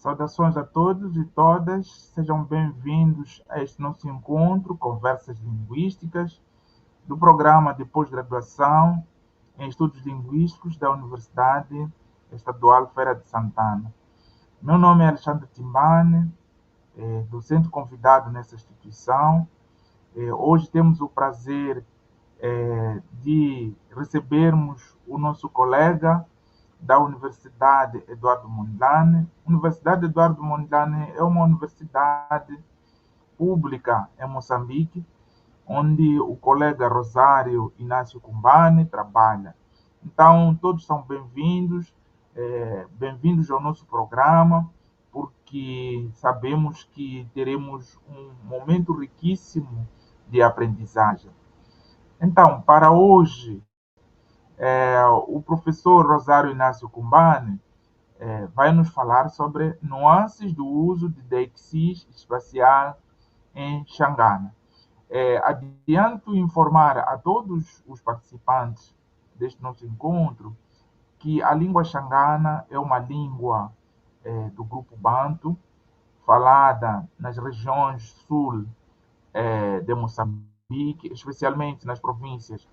Saudações a todos e todas, sejam bem-vindos a este nosso encontro, Conversas Linguísticas, do programa de pós-graduação em Estudos Linguísticos da Universidade Estadual Feira de Santana. Meu nome é Alexandre Timbane, docente convidado nessa instituição. Hoje temos o prazer de recebermos o nosso colega da Universidade Eduardo Mondlane. A Universidade Eduardo Mondlane é uma universidade pública em Moçambique, onde o colega Rosário Inácio Cumbane trabalha. Então, todos são bem-vindos, bem-vindos ao nosso programa, porque sabemos que teremos um momento riquíssimo de aprendizagem. Então, para hoje, o professor Rosário Inácio Cumbane vai nos falar sobre nuances do uso de deixis espacial em Xangana. Adianto informar a todos os participantes deste nosso encontro que a língua Xangana é uma língua do grupo Banto, falada nas regiões sul de Moçambique, especialmente nas províncias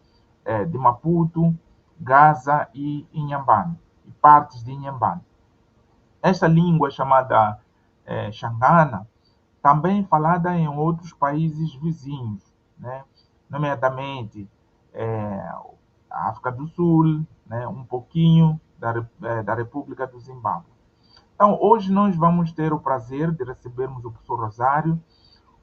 de Maputo, Gaza e Inhambane, e partes de Inhambane. Esta língua chamada Xangana também é falada em outros países vizinhos, né? Nomeadamente a África do Sul, né? Um pouquinho da República do Zimbábue. Então, hoje nós vamos ter o prazer de recebermos o professor Rosário.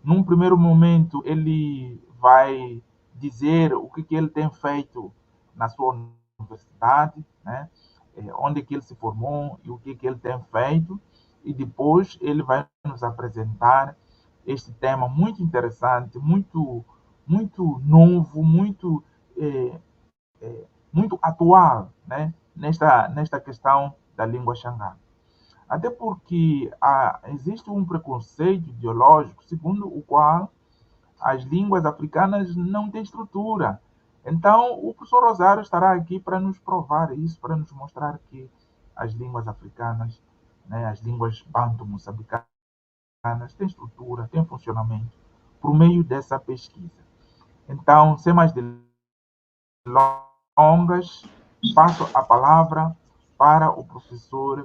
Num primeiro momento, ele vai dizer o que ele tem feito na sua universidade, né? Onde que ele se formou e o que ele tem feito, e depois ele vai nos apresentar este tema muito interessante, muito novo, muito atual, né? Nesta questão da língua Xangana. Até porque existe um preconceito ideológico segundo o qual as línguas africanas não têm estrutura. Então, o professor Rosário estará aqui para nos provar isso, para nos mostrar que as línguas africanas, né, as línguas banto-moçambicanas, têm estrutura, têm funcionamento, por meio dessa pesquisa. Então, sem mais delongas, passo a palavra para o professor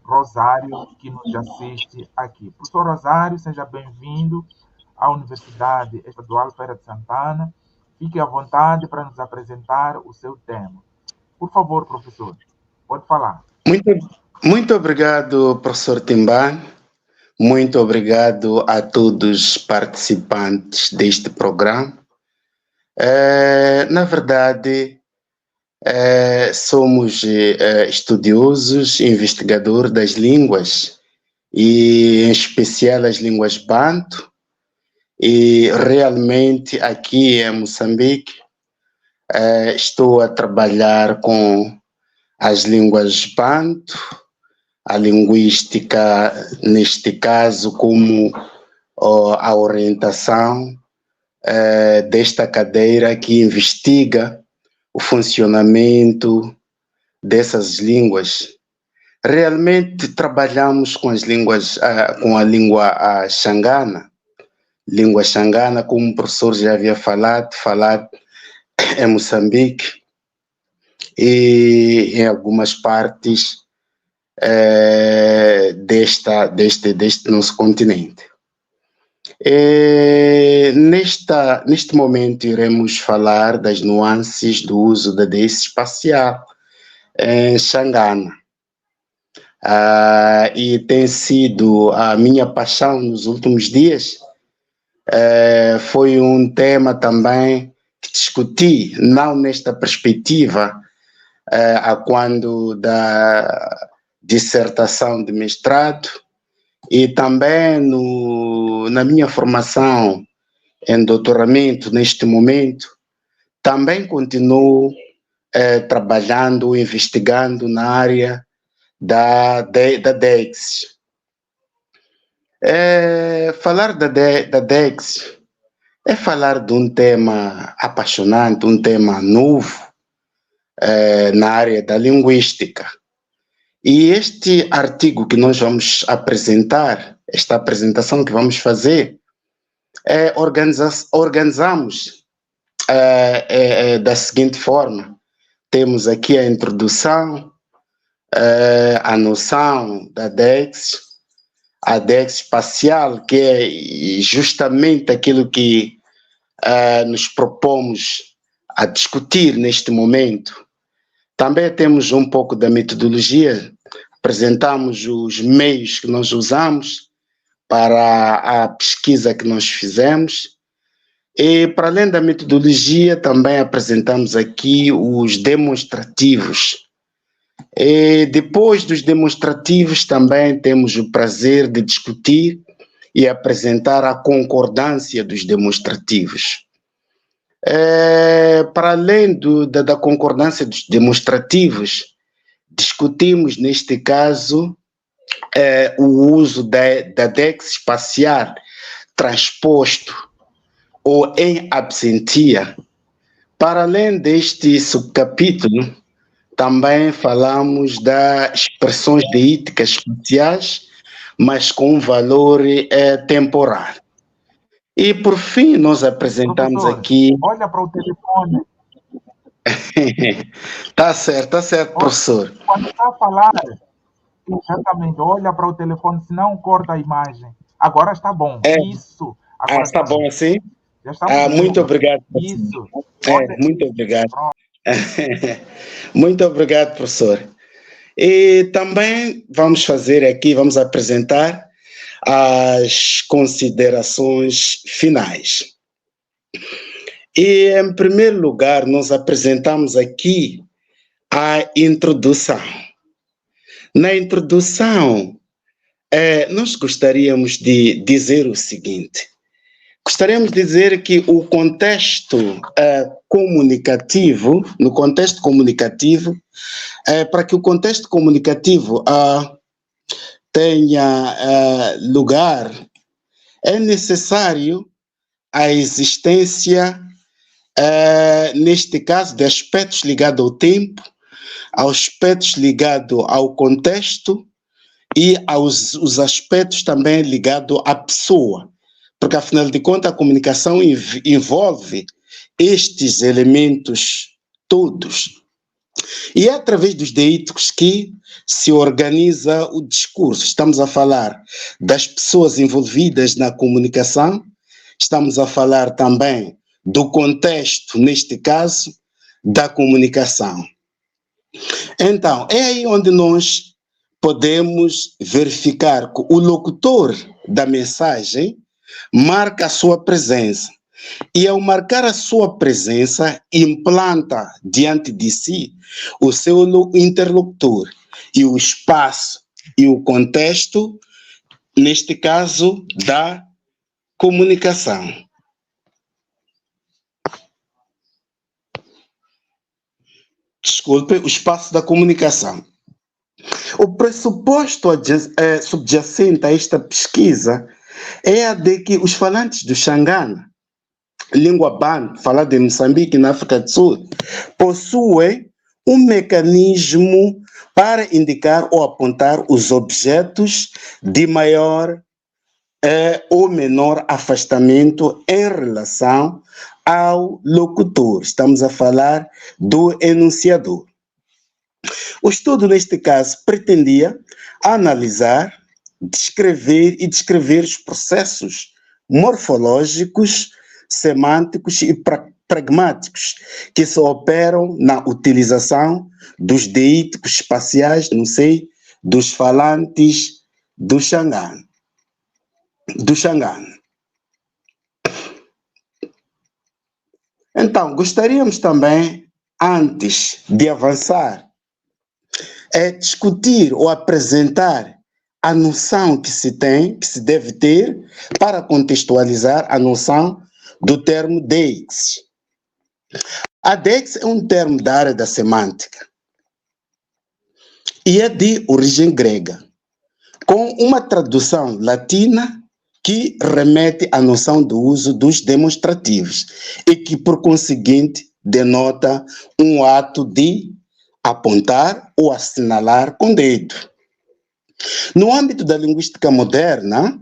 Rosário, que nos assiste aqui. Professor Rosário, seja bem-vindo à Universidade Estadual Feira de Santana. Fique à vontade para nos apresentar o seu tema. Por favor, professor, pode falar. Muito obrigado, professor Timbane. Muito obrigado a todos os participantes deste programa. Na verdade, somos estudiosos, investigadores das línguas, e em especial as línguas banto, e realmente aqui em Moçambique estou a trabalhar com as línguas banto, a linguística, neste caso, como a orientação desta cadeira que investiga o funcionamento dessas línguas. Realmente trabalhamos com as línguas, com a língua Xangana. Língua Xangana, como o professor já havia falado em Moçambique e em algumas partes deste nosso continente. Neste momento iremos falar das nuances do uso da deixis espacial em Xangana. E tem sido a minha paixão nos últimos dias. Foi um tema também que discuti, não nesta perspectiva, quando da dissertação de mestrado, e também na minha formação em doutoramento neste momento, também continuo trabalhando, investigando na área da deixis. Falar da deixis é falar de um tema apaixonante, um tema novo na área da linguística. E este artigo que nós vamos apresentar, esta apresentação que vamos fazer, organizamos da seguinte forma. Temos aqui a introdução, a noção da DEX, a DEX espacial, que é justamente aquilo que nos propomos a discutir neste momento. Também temos um pouco da metodologia, apresentamos os meios que nós usamos para a pesquisa que nós fizemos. E, para além da metodologia, também apresentamos aqui os demonstrativos. E depois dos demonstrativos, também temos o prazer de discutir e apresentar a concordância dos demonstrativos. Para além da concordância dos demonstrativos, discutimos, neste caso, o uso da DEX espacial transposto ou em absentia. Para além deste subcapítulo, também falamos das expressões deíticas espaciais, mas com um valor temporal. E, por fim, nós apresentamos Professor, aqui... olha para o telefone. Tá certo, professor. Quando está a falar, exatamente, olha para o telefone, senão corta a imagem. Agora está bom. Isso. Agora está bom assim? Já está muito obrigado. Professor. Isso. Muito obrigado. Muito obrigado, professor. E também vamos apresentar as considerações finais. E, em primeiro lugar, nós apresentamos aqui a introdução. Na introdução, nós gostaríamos de dizer o seguinte. Gostaríamos de dizer que o contexto comunicativo, no contexto comunicativo, para que o contexto comunicativo tenha lugar, é necessário a existência, neste caso, de aspectos ligados ao tempo, aspectos ligados ao contexto e os aspectos também ligados à pessoa. Porque, afinal de contas, a comunicação envolve estes elementos todos. E é através dos deíticos que se organiza o discurso. Estamos a falar das pessoas envolvidas na comunicação, estamos a falar também do contexto, neste caso, da comunicação. Então, é aí onde nós podemos verificar que o locutor da mensagem marca a sua presença. E, ao marcar a sua presença, implanta diante de si o seu interlocutor e o espaço e o contexto, neste caso, da comunicação. Desculpe, o espaço da comunicação. O pressuposto subjacente a esta pesquisa é a de que os falantes do Xangana, língua Bantu, falada em Moçambique e na África do Sul, possuem um mecanismo para indicar ou apontar os objetos de maior ou menor afastamento em relação ao locutor. Estamos a falar do enunciador. O estudo, neste caso, pretendia analisar, descrever os processos morfológicos, semânticos e pragmáticos que se operam na utilização dos deíticos espaciais, dos falantes do Xangana. Então, gostaríamos também, antes de avançar, discutir ou apresentar a noção que se deve ter para contextualizar a noção do termo DEX. A DEX é um termo da área da semântica e é de origem grega, com uma tradução latina que remete à noção do uso dos demonstrativos e que, por conseguinte, denota um ato de apontar ou assinalar com o dedo. No âmbito da linguística moderna,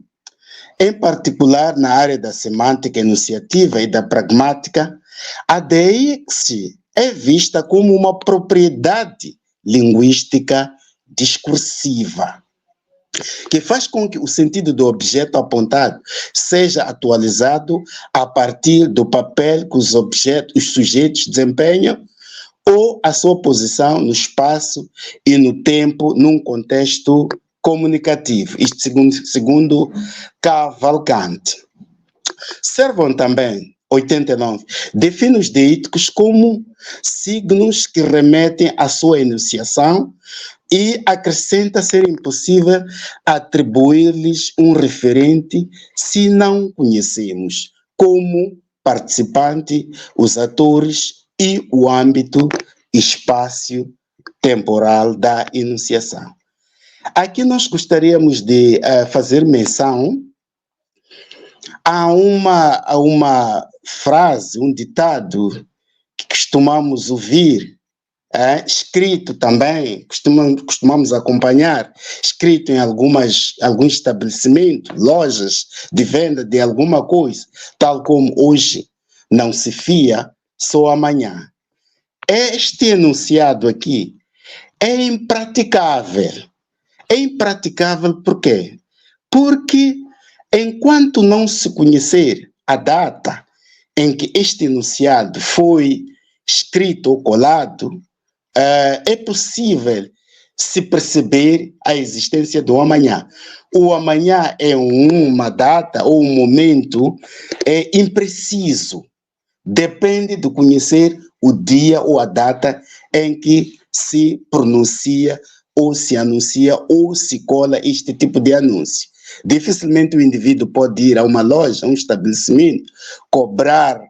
em particular na área da semântica enunciativa e da pragmática, a deixe é vista como uma propriedade linguística discursiva, que faz com que o sentido do objeto apontado seja atualizado a partir do papel que os sujeitos desempenham ou a sua posição no espaço e no tempo num contexto comunicativo. Isto segundo Cavalcante. Servon também, 89, define os deíticos como signos que remetem à sua enunciação e acrescenta ser impossível atribuir-lhes um referente se não conhecemos, como participante, os atores e o âmbito espaço-temporal da enunciação. Aqui nós gostaríamos de fazer menção a uma frase, um ditado que costumamos ouvir, escrito também, costumamos acompanhar, escrito em alguns estabelecimentos, lojas de venda de alguma coisa, tal como hoje não se fia, só amanhã. Este enunciado aqui é impraticável. É impraticável por quê? Porque enquanto não se conhecer a data em que este enunciado foi escrito ou colado, é possível se perceber a existência do amanhã. O amanhã é uma data ou um momento impreciso. Depende de conhecer o dia ou a data em que se pronuncia ou se anuncia ou se cola este tipo de anúncio. Dificilmente o indivíduo pode ir a uma loja, a um estabelecimento, cobrar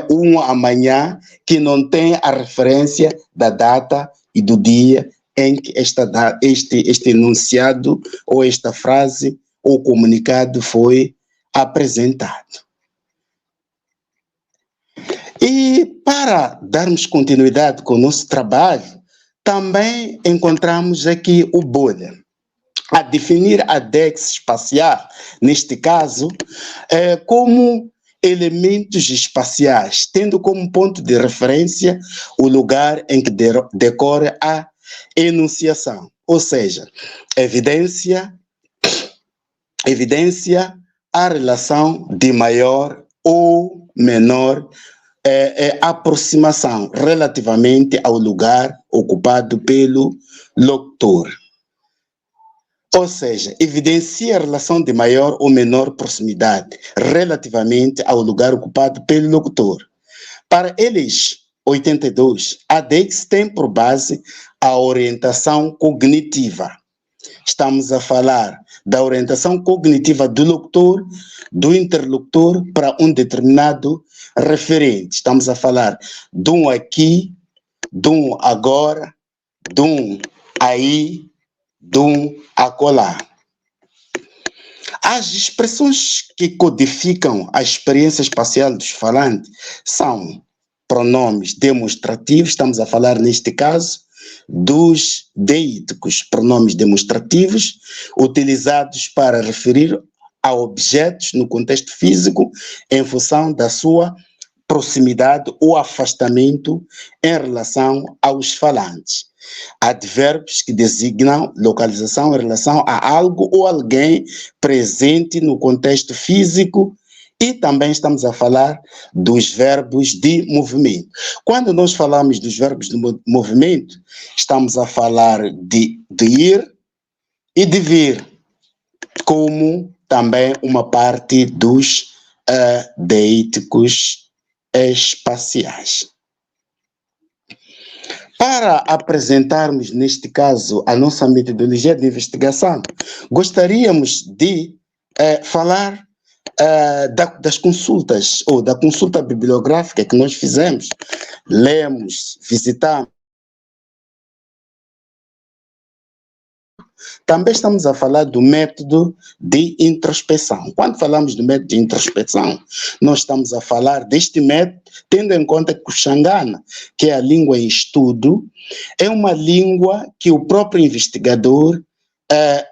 um amanhã que não tem a referência da data e do dia em que este enunciado ou esta frase ou comunicado foi apresentado. E para darmos continuidade com o nosso trabalho, também encontramos aqui o Boller a definir a DEX espacial, neste caso, como elementos espaciais, tendo como ponto de referência o lugar em que decorre a enunciação, ou seja, evidência a relação de maior ou menor aproximação relativamente ao lugar ocupado pelo locutor. Ou seja, evidencia a relação de maior ou menor proximidade relativamente ao lugar ocupado pelo locutor. Para eles, 82, a DEX tem por base a orientação cognitiva. Estamos a falar da orientação cognitiva do locutor, do interlocutor para um determinado referente. Estamos a falar de um aqui, de um agora, de um aí, de um acolá. As expressões que codificam a experiência espacial dos falantes são pronomes demonstrativos, estamos a falar neste caso dos deíticos, pronomes demonstrativos utilizados para referir a objetos no contexto físico em função da sua proximidade ou afastamento em relação aos falantes. Advérbios que designam localização em relação a algo ou alguém presente no contexto físico. E também estamos a falar dos verbos de movimento. Quando nós falamos dos verbos de movimento, estamos a falar de ir e de vir, como também uma parte dos deíticos espaciais. Para apresentarmos, neste caso, a nossa metodologia de investigação, gostaríamos de falar das consultas, ou da consulta bibliográfica que nós fizemos, lemos, visitamos também estamos a falar do método de introspeção. Quando falamos do método de introspeção, nós estamos a falar deste método, tendo em conta que o Xangana, que é a língua em estudo, é uma língua que o próprio investigador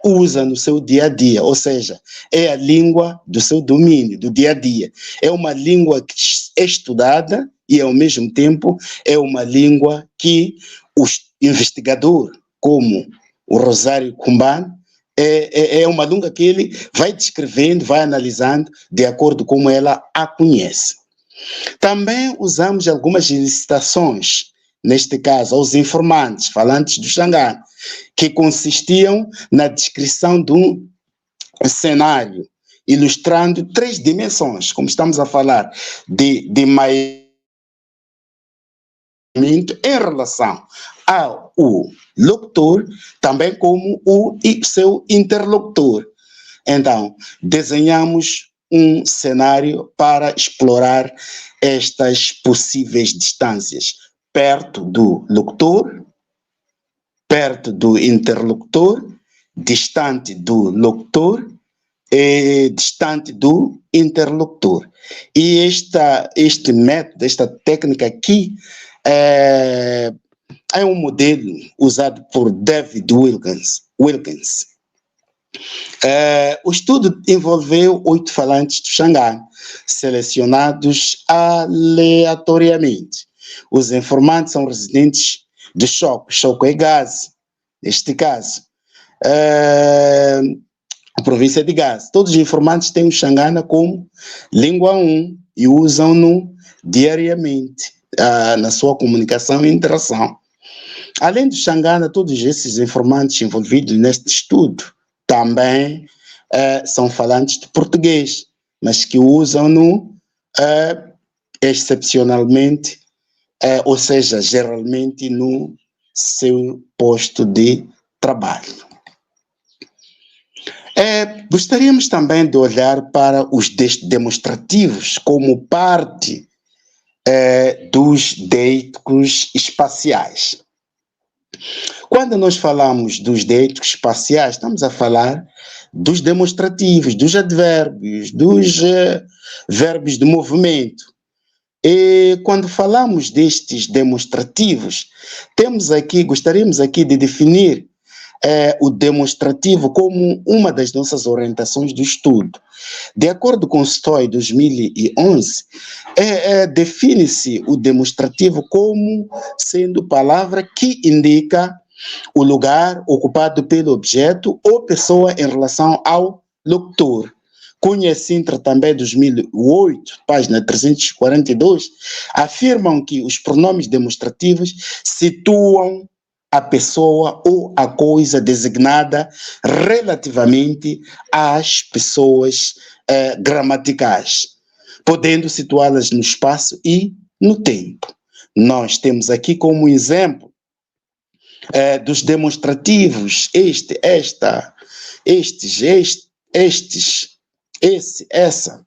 usa no seu dia a dia, ou seja, é a língua do seu domínio, do dia a dia. É uma língua que é estudada e, ao mesmo tempo, é uma língua que o investigador, como o Rosário Kumbana, é uma língua que ele vai descrevendo, vai analisando de acordo com como ela a conhece. Também usamos algumas licitações, neste caso, aos informantes, falantes do Xangana, que consistiam na descrição de um cenário, ilustrando 3 dimensões, como estamos a falar de mapeamento em relação ao locutor, também como o seu interlocutor. Então, desenhamos um cenário para explorar estas possíveis distâncias, perto do locutor, perto do interlocutor, distante do locutor e distante do interlocutor. E este método, esta técnica aqui, é um modelo usado por David Wilkins. O estudo envolveu 8 falantes do Xangana, selecionados aleatoriamente. Os informantes são residentes de Choco. Choco é Gaza, neste caso. A província de Gaza. Todos os informantes têm o Xangana como língua 1 e usam-no diariamente na sua comunicação e interação. Além do Xangana, todos esses informantes envolvidos neste estudo também são falantes de português, mas que usam-no excepcionalmente, ou seja, geralmente no seu posto de trabalho. Gostaríamos também de olhar para os demonstrativos como parte dos deíticos espaciais. Quando nós falamos dos deíticos espaciais, estamos a falar dos demonstrativos, dos advérbios, dos verbos de movimento. E quando falamos destes demonstrativos, gostaríamos aqui de definir o demonstrativo como uma das nossas orientações do estudo. De acordo com o STOI 2011, define-se o demonstrativo como sendo palavra que indica o lugar ocupado pelo objeto ou pessoa em relação ao locutor. Cunha Sintra, também 2008, página 342, afirmam que os pronomes demonstrativos situam a pessoa ou a coisa designada relativamente às pessoas gramaticais, podendo situá-las no espaço e no tempo. Nós temos aqui como exemplo dos demonstrativos essa.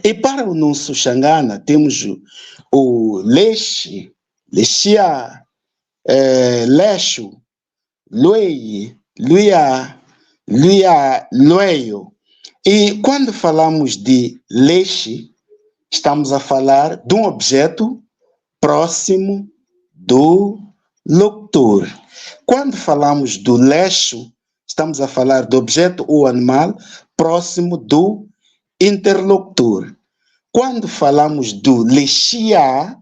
E para o nosso Xangana temos o leche, lexia, lexo, luei, luia, lueio. E quando falamos de leche, estamos a falar de um objeto próximo do locutor. Quando falamos do lexo, estamos a falar do objeto ou animal próximo do interlocutor. Quando falamos do lexia,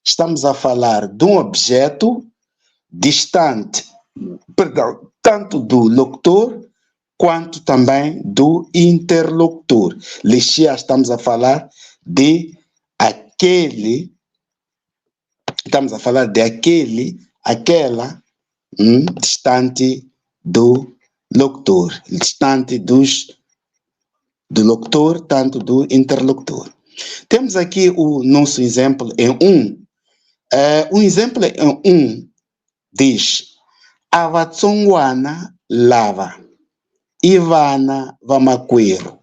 estamos a falar de um objeto distante, tanto do locutor quanto também do interlocutor. Lexia, estamos a falar de aquele, aquela distante do locutor, distante do locutor, tanto do interlocutor. Temos aqui o nosso exemplo em 1. O exemplo em 1 diz: Avatsongwana lava, Ivana vamaquero.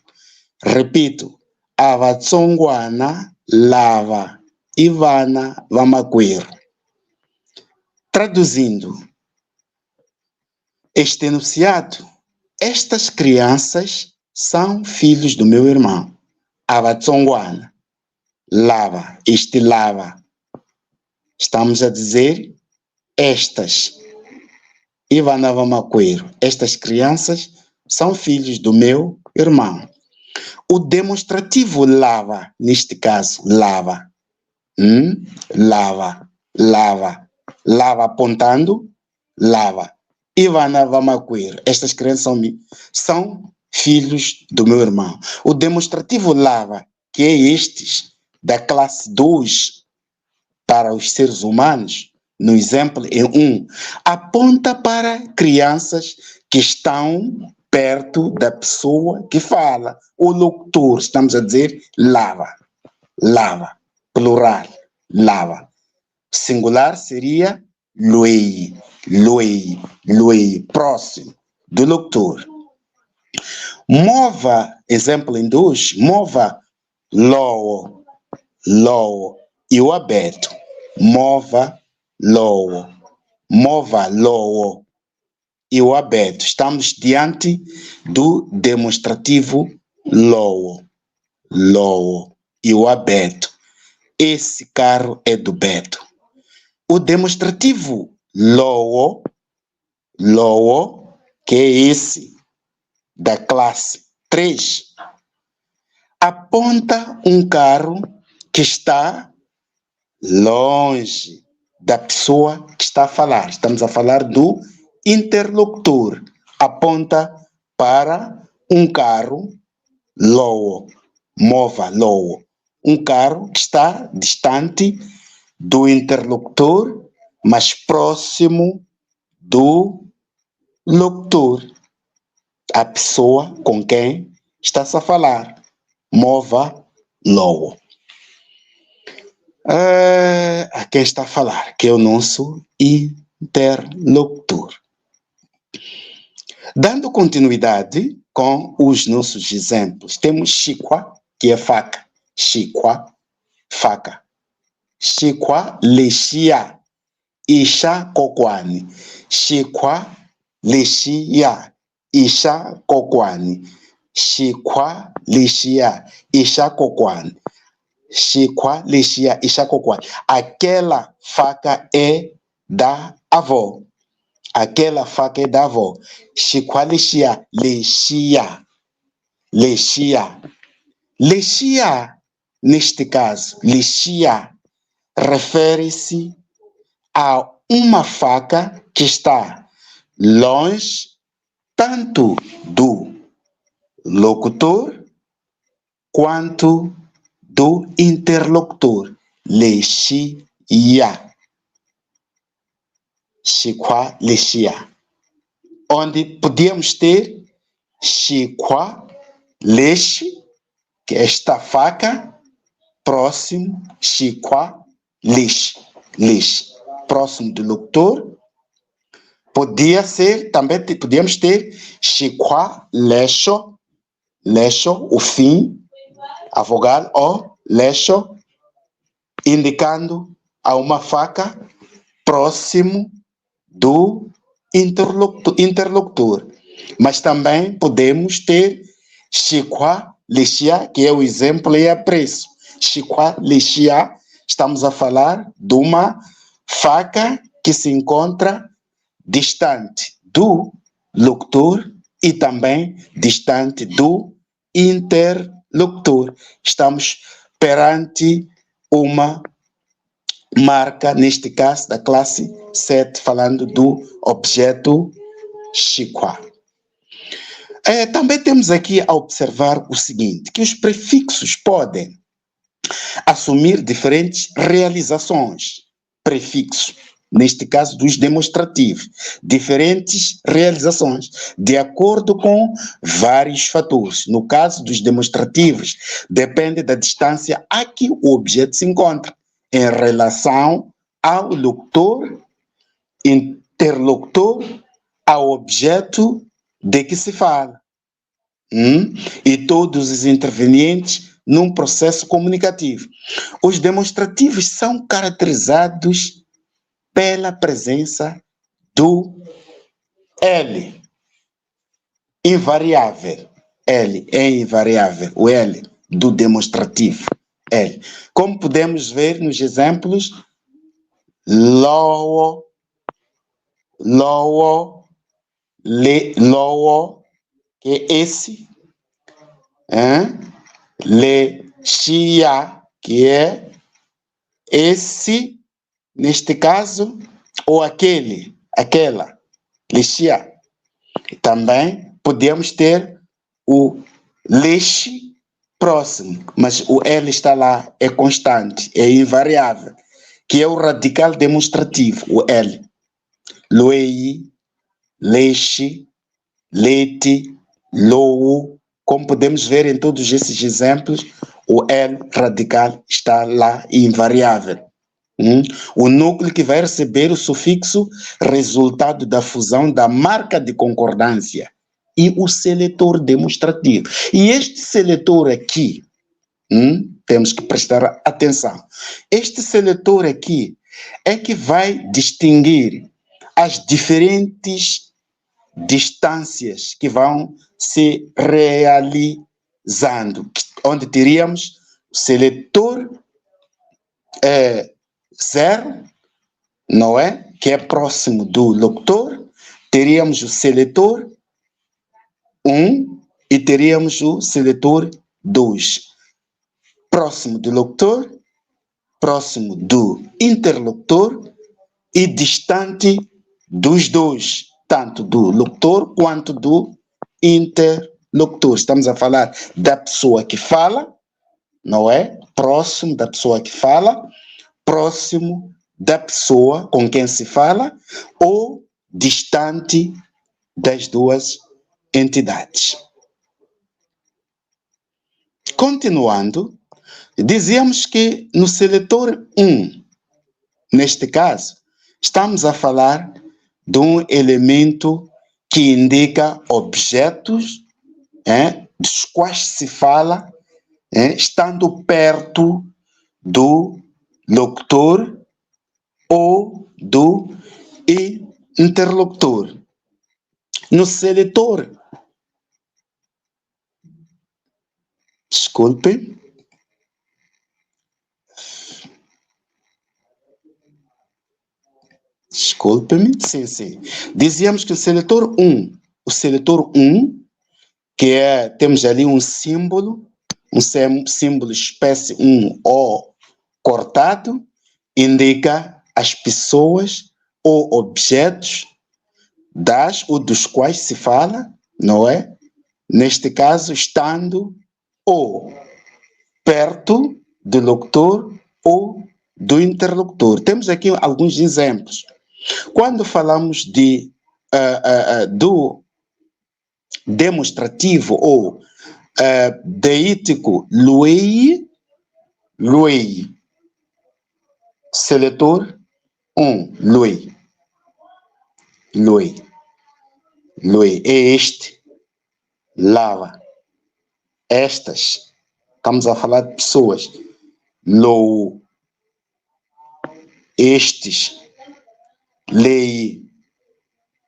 Repito, Avatsongwana lava, Ivana vamaquero. Traduzindo, este enunciado. Estas crianças são filhos do meu irmão. Abatsongwana. Lava. Este lava. Estamos a dizer estas. Ivanava Maqueiro. Estas crianças são filhos do meu irmão. O demonstrativo lava, neste caso, lava. Lava, lava, lava apontando, lava. Ivanava Maqueiro. Estas crianças são filhos do meu irmão. O demonstrativo lava, que é estes da classe 2 para os seres humanos, no exemplo é 1, aponta para crianças que estão perto da pessoa que fala. O locutor, estamos a dizer, lava, lava, plural, lava. Singular seria luei, luei, luei, próximo do locutor. Mova, exemplo em 2, mova lowo, lowo, e o aberto. Mova lowo, mova lowo, e o aberto. Estamos diante do demonstrativo lowo, lowo, e o aberto. Esse carro é do Beto. O demonstrativo lowo, lowo, que é esse da classe 3, aponta um carro que está longe da pessoa que está a falar. Estamos a falar do interlocutor. Aponta para um carro lowo, mova lowo. Um carro que está distante do interlocutor, mas próximo do locutor. A pessoa com quem está-se a falar. Mova lowo. A quem está a falar, que é o nosso interlocutor. Dando continuidade com os nossos exemplos, temos xikwa, que é faca. Xikwa, faca. Xikwa, lexia, isha kokwani. Xikwa, lexia, isha kokwani. Xikwa, lexia, isha kokwani. Xikwa, lexia, isha kokwani. Aquela faca é da avó. Aquela faca é da avó. Xikwa, lexia, lexia, lexia. Lexia, neste caso, lexia, refere-se a uma faca que está longe tanto do locutor quanto do interlocutor. Lexia. Xikwa, lexia. Onde podíamos ter xikwa, lexe, que é esta faca, próximo, xikwa, lexe, lexe, próximo do locutor. Podia ser, também podíamos ter xikwa, lexo, lexo, o fim, a vogal o, lexo, indicando a uma faca próximo do interlocutor. Mas também podemos ter xikwa, lexia, que é o exemplo e apreço. Xikwa, lexia, estamos a falar de uma faca que se encontra distante do locutor e também distante do interlocutor. Estamos perante uma marca, neste caso, da classe 7, falando do objeto xikwa. Também temos aqui a observar o seguinte, que os prefixos podem assumir diferentes realizações. Prefixos, neste caso dos demonstrativos, diferentes realizações, de acordo com vários fatores. No caso dos demonstrativos, depende da distância a que o objeto se encontra, em relação ao locutor, interlocutor, ao objeto de que se fala. E todos os intervenientes num processo comunicativo. Os demonstrativos são caracterizados pela presença do L, invariável. L é invariável, o L do demonstrativo. L. Como podemos ver nos exemplos, lowo, que é esse, lexia, que é esse, neste caso, ou aquele, aquela, lexia. Também podemos ter o leche próximo, mas o L está lá, é constante, é invariável, que é o radical demonstrativo, o L. Loei, leche, leite, lou. Como podemos ver em todos esses exemplos, o L radical está lá invariável. O núcleo que vai receber o sufixo resultado da fusão da marca de concordância e o seletor demonstrativo. E este seletor aqui, temos que prestar atenção. Este seletor aqui é que vai distinguir as diferentes distâncias que vão se realizando, onde teríamos o seletor 0, não é? Que é próximo do locutor, teríamos o seletor 1 e teríamos o seletor 2. Próximo do locutor, próximo do interlocutor e distante dos dois, tanto do locutor quanto do interlocutor. Estamos a falar da pessoa que fala, não é? Próximo da pessoa que fala, próximo da pessoa com quem se fala ou distante das duas entidades. Continuando, dizíamos que no seletor 1, neste caso, estamos a falar de um elemento que indica objetos dos quais se fala estando perto do locutor ou do interlocutor. No seletor, desculpe-me, sim. Dizíamos que o seletor 1, que temos ali um símbolo espécie 1 O cortado, indica as pessoas ou objetos das ou dos quais se fala, não é? Neste caso, estando ou perto do locutor ou do interlocutor. Temos aqui alguns exemplos. Quando falamos do demonstrativo ou deítico luei, seletor 1, luei, é este, lava, estas, estamos a falar de pessoas, lou, estes, lei,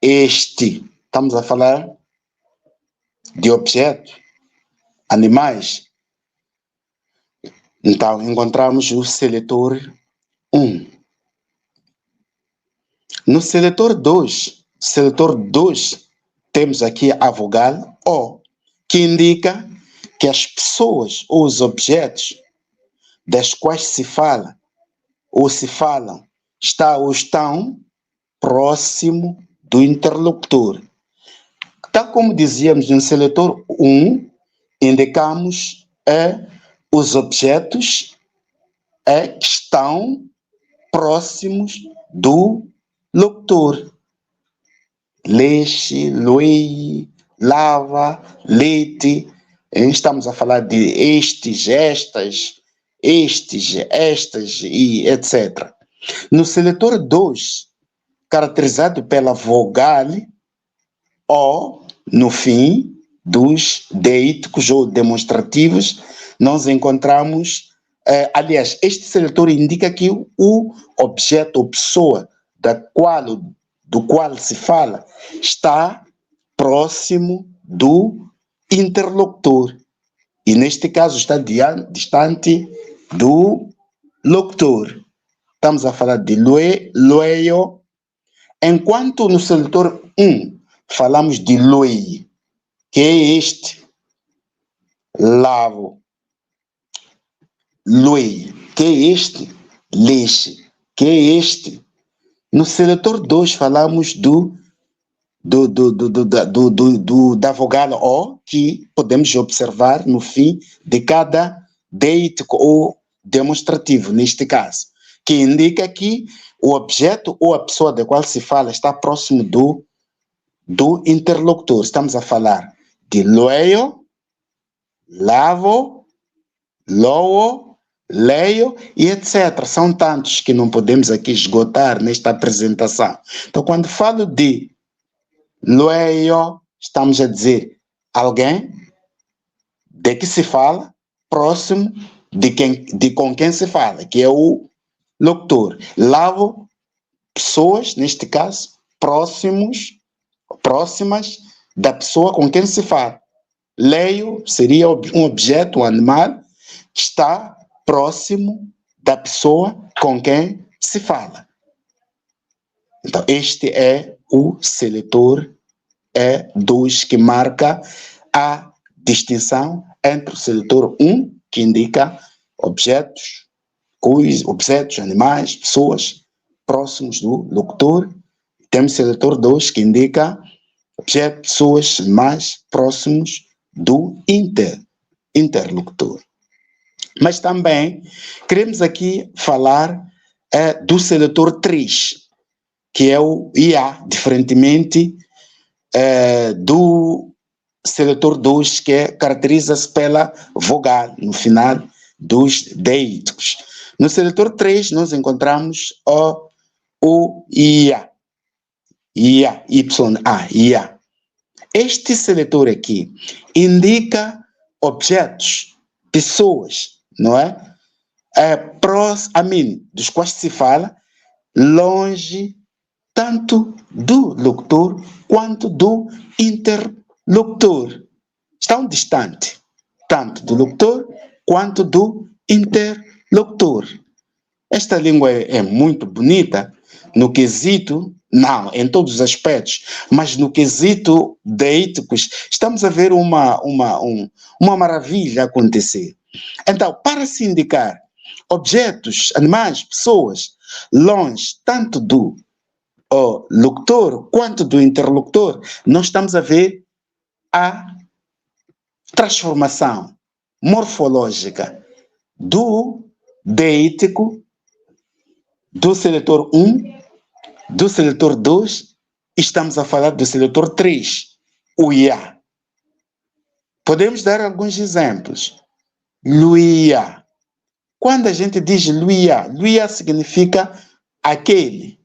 este, estamos a falar de objetos, animais. Então, encontramos o seletor 1. No seletor 2, temos aqui a vogal O, que indica que as pessoas ou os objetos das quais se fala ou se falam estão próximo do interlocutor. Tal como dizíamos no seletor 1, indicamos os objetos que estão próximos do locutor. Leite, luei, lava, leite. Estamos a falar de estes, estas e etc. No seletor 2, caracterizado pela vogal O no fim dos deíticos ou demonstrativos, nós encontramos, aliás, este seletor indica que o objeto ou pessoa da qual o do qual se fala está próximo do interlocutor. E neste caso está distante do locutor. Estamos a falar de loeio, enquanto no seletor 1 falamos de loei, que é este, lavo, loei, que é este, leche, que é este. No seletor 2 falamos da vogal O, que podemos observar no fim de cada deítico ou demonstrativo, neste caso, que indica que o objeto ou a pessoa da qual se fala está próximo do interlocutor. Estamos a falar de loeio, lavo, loo, leio e etc. São tantos que não podemos aqui esgotar nesta apresentação. Então, quando falo de loeio, estamos a dizer alguém de que se fala, próximo de com quem se fala, que é o locutor. Lavo, pessoas, neste caso, próximas da pessoa com quem se fala. Leio seria um objeto, um animal, que está próximo da pessoa com quem se fala. Então, este é o seletor E2 que marca a distinção entre o seletor 1, que indica objetos, animais, pessoas próximos do locutor. Temos o seletor 2, que indica objetos, pessoas, animais próximos do interlocutor. Mas também queremos aqui falar do seletor 3, que é o IA, diferentemente do seletor 2, que caracteriza-se pela vogal no final dos deíticos. No seletor 3, nós encontramos o IA, IA, YA, IA. Este seletor aqui indica objetos, pessoas, não é? Dos quais se fala longe tanto do locutor quanto do interlocutor. Estão distantes, tanto do locutor quanto do interlocutor. Esta língua é muito bonita no quesito, não em todos os aspectos, mas no quesito deíticos, estamos a ver uma maravilha acontecer. Então, para se indicar objetos, animais, pessoas, longe tanto do locutor quanto do interlocutor, nós estamos a ver a transformação morfológica do deítico, do seletor 1, do seletor 2, estamos a falar do seletor 3, o IA. Podemos dar alguns exemplos. Luia. Quando a gente diz Luia, Luia significa aquele,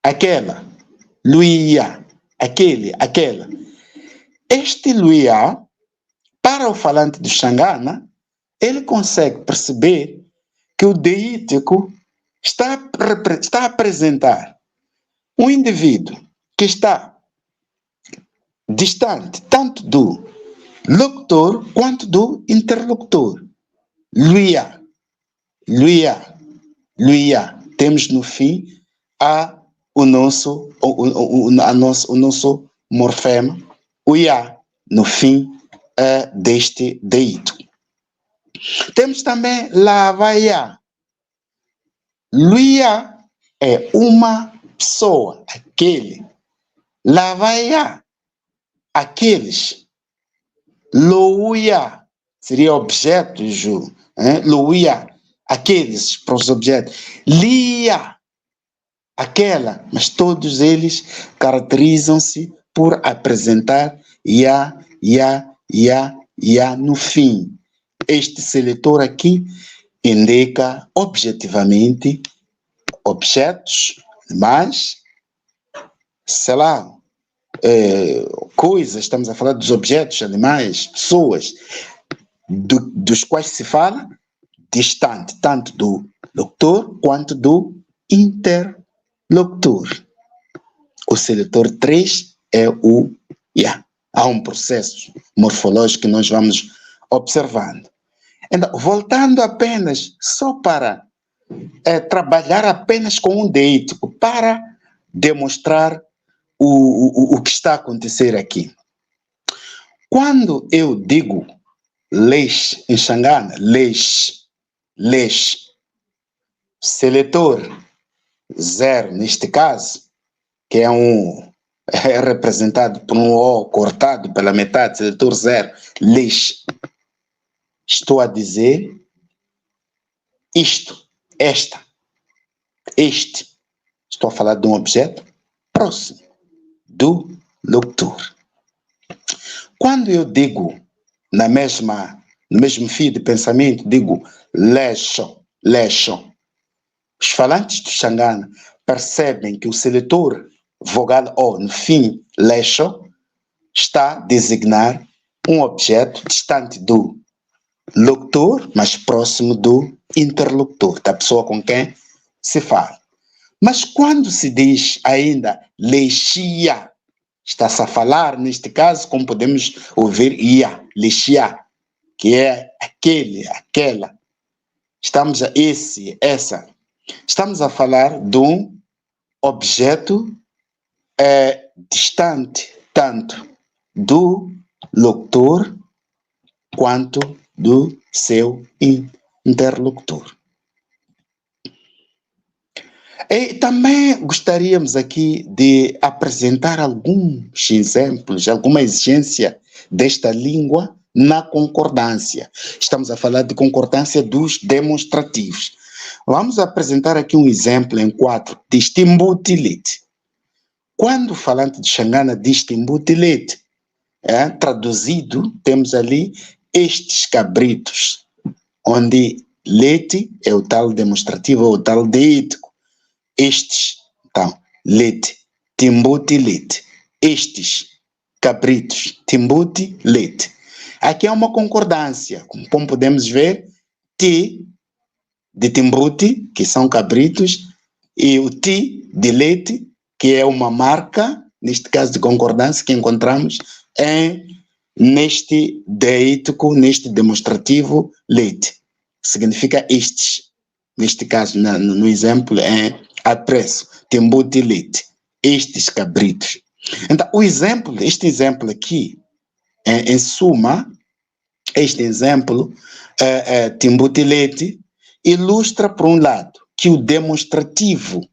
aquela. Luia, aquele, aquela. Este Luia, para o falante do Xangana, ele consegue perceber que o deítico está a apresentar um indivíduo que está distante tanto do locutor quanto do interlocutor. Luia, luia, luia. Temos no fim o nosso morfema, o ia, no fim deste deítico. Temos também lavaia. Luia é uma pessoa, aquele. Lavaia, aqueles. Louia seria objetos, louia, aqueles para os objetos. Lia, aquela, mas todos eles caracterizam-se por apresentar ia no fim. Este seletor aqui indica objetivamente objetos, mas, sei lá, coisas, estamos a falar dos objetos, animais, pessoas, dos quais se fala distante, tanto do locutor quanto do interlocutor. O seletor 3 é o IA. Há um processo morfológico que nós vamos observando. Então, voltando apenas só para trabalhar apenas com um deítico, para demonstrar o que está a acontecer aqui. Quando eu digo leis em Xangana, leis, seletor 0, neste caso, que é representado por um O cortado pela metade, seletor 0, leis. Estou a dizer isto, esta, este. Estou a falar de um objeto próximo do locutor. Quando eu digo no mesmo fio de pensamento, digo leixo. Os falantes do Xangana percebem que o seletor vogal O no fim leixo está a designar um objeto distante do locutor, mas próximo do interlocutor, da pessoa com quem se fala. Mas quando se diz ainda leixia, está-se a falar, neste caso, como podemos ouvir, ia, leixia, que é aquele, aquela. Estamos a essa. Estamos a falar de um objeto distante, tanto do locutor quanto do seu interlocutor. E também gostaríamos aqui de apresentar alguns exemplos, alguma exigência desta língua na concordância. Estamos a falar de concordância dos demonstrativos. Vamos apresentar aqui um exemplo em 4. Diz timbutilite. Quando o falante de Xangana diz timbutilite, traduzido, temos ali estes cabritos, onde leite é o tal demonstrativo, é o tal deítico. Estes, então, leite, timbuti, leite. Estes, cabritos, timbuti, leite. Aqui há uma concordância, como podemos ver, T de timbuti, que são cabritos, e o T de leite, que é uma marca, neste caso de concordância, que encontramos neste deítico, neste demonstrativo, leite. Significa estes. Neste caso, no exemplo, é apreço, timbuti, leite. Estes cabritos. Então, este exemplo aqui, em suma, este exemplo, timbuti, leite, ilustra, por um lado, que o demonstrativo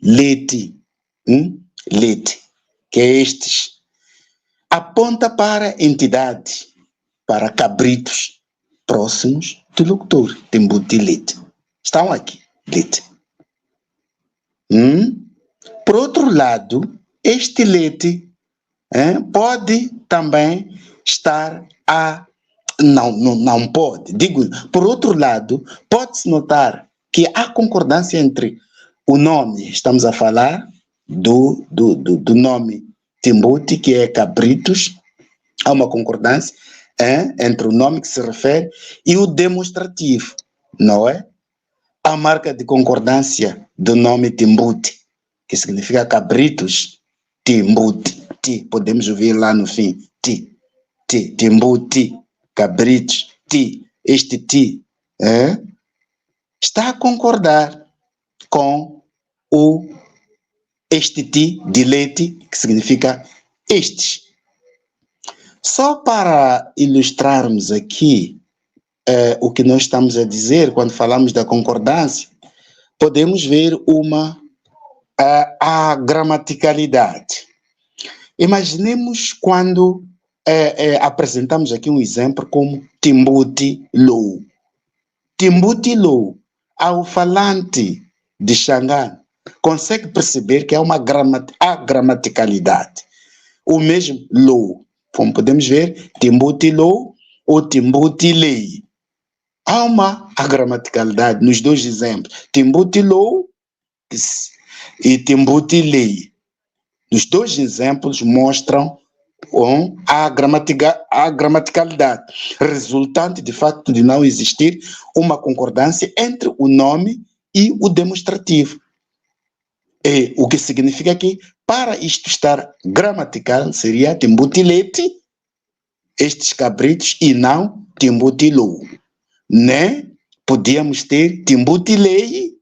leite, que é estes, aponta para entidade, para cabritos próximos do locutor, timbuti, leite. Estão aqui, leite. Por outro lado, este leite pode também estar não pode. Digo, por outro lado, pode-se notar que há concordância entre o nome, estamos a falar do nome timbuti, que é cabritos, há uma concordância entre o nome que se refere e o demonstrativo, não é? A marca de concordância do nome timbuti, que significa cabritos, timbuti, podemos ouvir lá no fim, timbuti, cabritos, este está a concordar com este de leite, que significa estes. Só para ilustrarmos aqui o que nós estamos a dizer quando falamos da concordância, podemos ver a gramaticalidade. Imaginemos quando apresentamos aqui um exemplo como timbuti low. Timbuti low, ao falante de Xangana, consegue perceber que há uma gramaticalidade. O mesmo low, como podemos ver, timbuti low ou timbuti lei. Há uma gramaticalidade nos dois exemplos, timbuti low e timbuti lei. Os dois exemplos mostram a gramaticalidade, resultante de fato de não existir uma concordância entre o nome e o demonstrativo. O que significa que para isto estar gramatical, seria timbutilete, estes cabritos, e não timbutilou. Né? Podíamos ter timbutilei,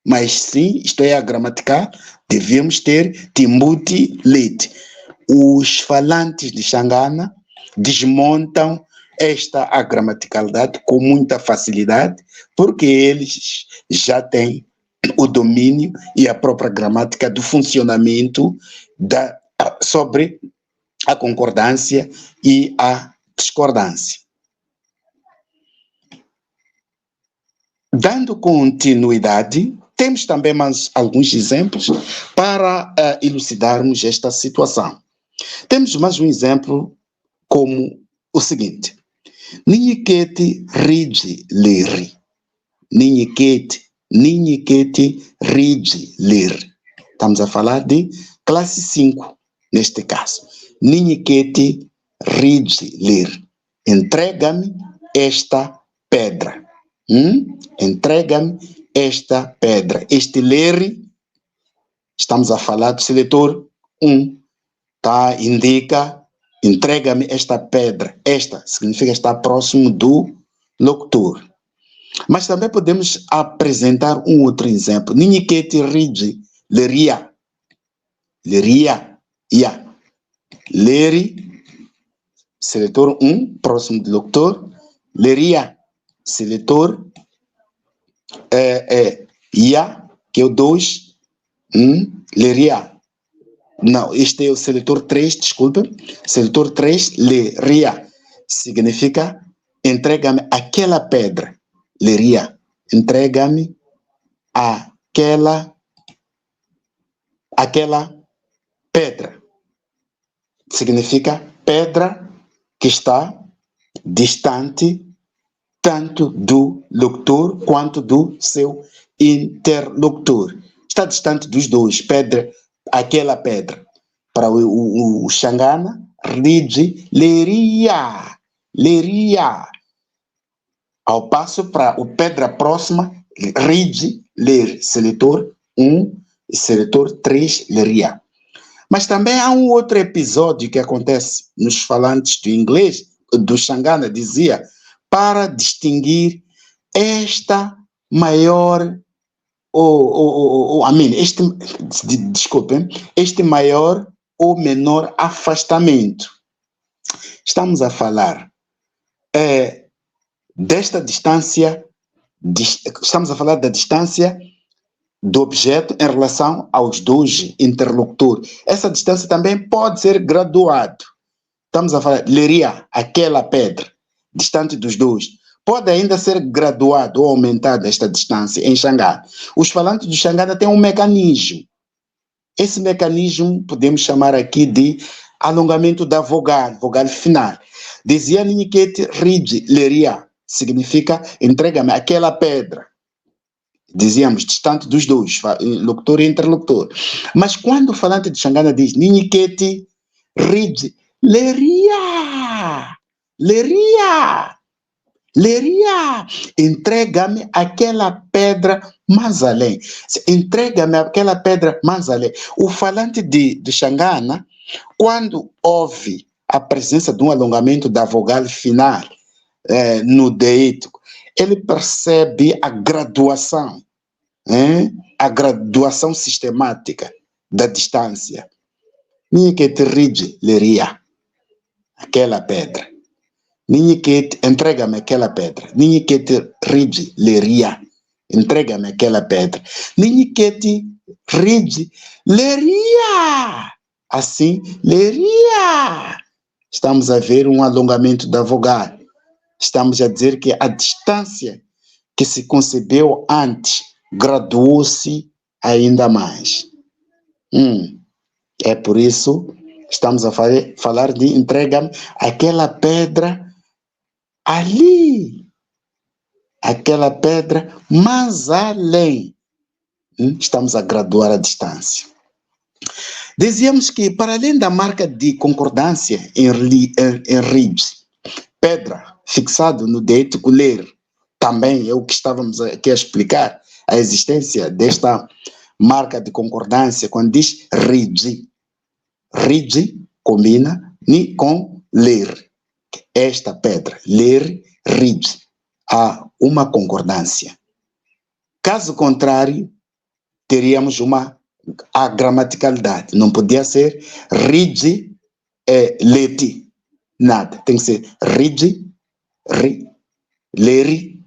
mas sim, isto é a gramatical, devíamos ter timbutilete. Os falantes de Xangana desmontam esta a gramaticalidade com muita facilidade, porque eles já têm o domínio e a própria gramática do funcionamento sobre a concordância e a discordância. Dando continuidade, temos também mais alguns exemplos para elucidarmos esta situação. Temos mais um exemplo como o seguinte: Ninhikete rige leri. Ninhikete rige leri. Estamos a falar de classe 5, neste caso. Ninhikete rige leri. Entrega-me esta pedra. Entrega-me esta pedra. Este leri, estamos a falar do seletor 1. Tá? Indica, entrega-me esta pedra. Esta significa estar próximo do locutor. Mas também podemos apresentar um outro exemplo. Ninhikete rige leria. Leria. Ia. Leri, seletor 1, próximo do locutor. Leria, seletor ia, que é o 2. Leria. Não, este é o seletor 3, desculpa. Seletor 3, leria. Significa entrega-me aquela pedra. Leria. Entrega-me aquela pedra. Significa pedra que está distante tanto do locutor quanto do seu interlocutor. Está distante dos dois. Pedra, aquela pedra. Para o Xangana, rige leria. Leria. Ao passo para o pedra próxima, rige ler. Seletor 1 e seletor 3, leria. Mas também há um outro episódio que acontece nos falantes do inglês, do Xangana, dizia, para distinguir esta maior, este maior ou menor afastamento. Estamos a falar desta distância, estamos a falar da distância do objeto em relação aos dois interlocutores. Essa distância também pode ser graduada. Estamos a falar, leria, aquela pedra, distante dos dois. Pode ainda ser graduado ou aumentada esta distância em Xangana. Os falantes do Xangana têm um mecanismo. Esse mecanismo podemos chamar aqui de alongamento da vogal final. Dizia Ninhikete rige leria, significa entrega-me aquela pedra. Dizíamos, distante dos dois, locutor e interlocutor. Mas quando o falante de Xangana diz Ninhikete rige leria, leria, leria, entrega-me aquela pedra mais além. Entrega-me aquela pedra mais além. O falante de Xangana, quando ouve a presença de um alongamento da vogal final no deítico, ele percebe a graduação sistemática da distância. Ninhikete rige leria, aquela pedra. Ninhikete, entrega-me aquela pedra. Ninhikete rige leria, entrega-me aquela pedra. Ninhikete rige leria, assim, leria. Estamos a ver um alongamento da vogal. Estamos a dizer que a distância que se concebeu antes graduou-se ainda mais. É por isso estamos a falar de entrega-me aquela pedra ali, aquela pedra mais além. Estamos a graduar a distância. Dizíamos que, para além da marca de concordância em rige, pedra, fixado no deítico ler, também é o que estávamos aqui a explicar, a existência desta marca de concordância, quando diz rige. Rige combina ni com ler. Esta pedra, ler, rige. Há uma concordância. Caso contrário, teríamos a gramaticalidade. Não podia ser rige, leti. Nada. Tem que ser rige, leri.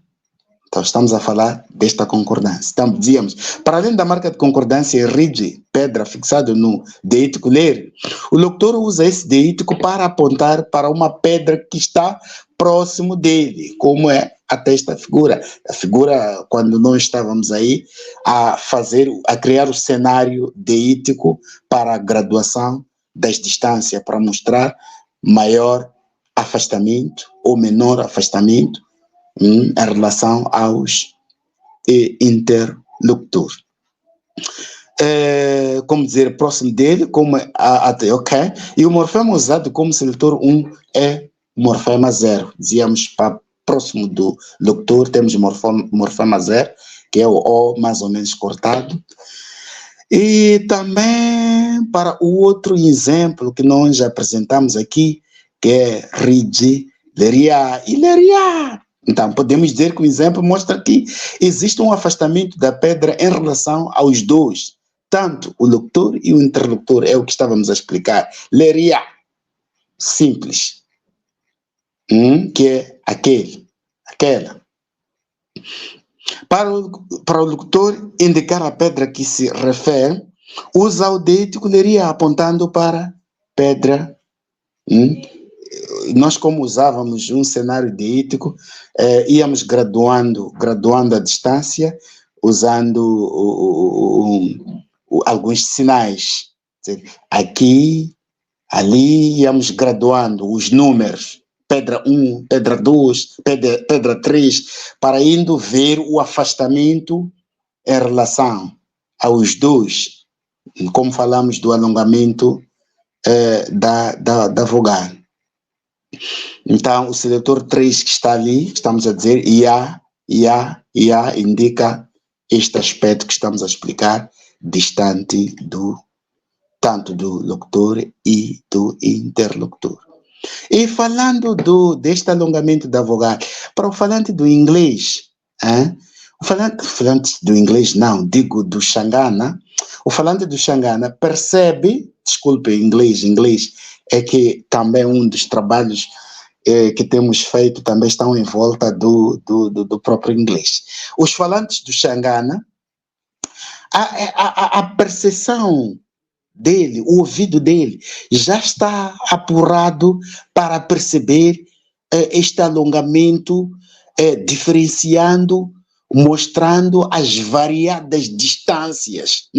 Então, estamos a falar desta concordância. Então, dizíamos, para além da marca de concordância, rige, pedra, fixado no deítico ler, o locutor usa esse deítico para apontar para uma pedra que está próximo dele, como é até esta figura. A figura, quando nós estávamos aí a criar o cenário deítico para a graduação das distâncias, para mostrar maior afastamento ou menor afastamento em relação aos interlocutores. Como dizer, próximo dele, como até ok, e o morfema usado como seletor 1 é morfema 0. Dizíamos para próximo do locutor, temos morfema 0, que é o O mais ou menos cortado. E também para o outro exemplo que nós já apresentamos aqui, que é rigi, leria e leria. Então, podemos dizer que o exemplo mostra que existe um afastamento da pedra em relação aos dois, tanto o locutor e o interlocutor, é o que estávamos a explicar. Leria, simples, que é aquela. Para o locutor indicar a pedra que se refere, usa o deítico leria apontando para pedra. Nós, como usávamos um cenário deítico, íamos graduando a distância, usando alguns sinais. Aqui, ali, íamos graduando os números. Pedra 1, pedra 2, pedra 3, para indo ver o afastamento em relação aos dois, como falamos do alongamento da vogal. Então, o seletor 3 que está ali, estamos a dizer ia, indica este aspecto que estamos a explicar, distante tanto do locutor e do interlocutor. E falando deste alongamento da vogal, para o falante do inglês, o falante do inglês não, digo do Xangana, o falante do Xangana percebe, desculpe, inglês é que também um dos trabalhos que temos feito também estão em volta do próprio inglês. Os falantes do Xangana, a percepção dele, o ouvido dele, já está apurado para perceber este alongamento, diferenciando, mostrando as variadas distâncias.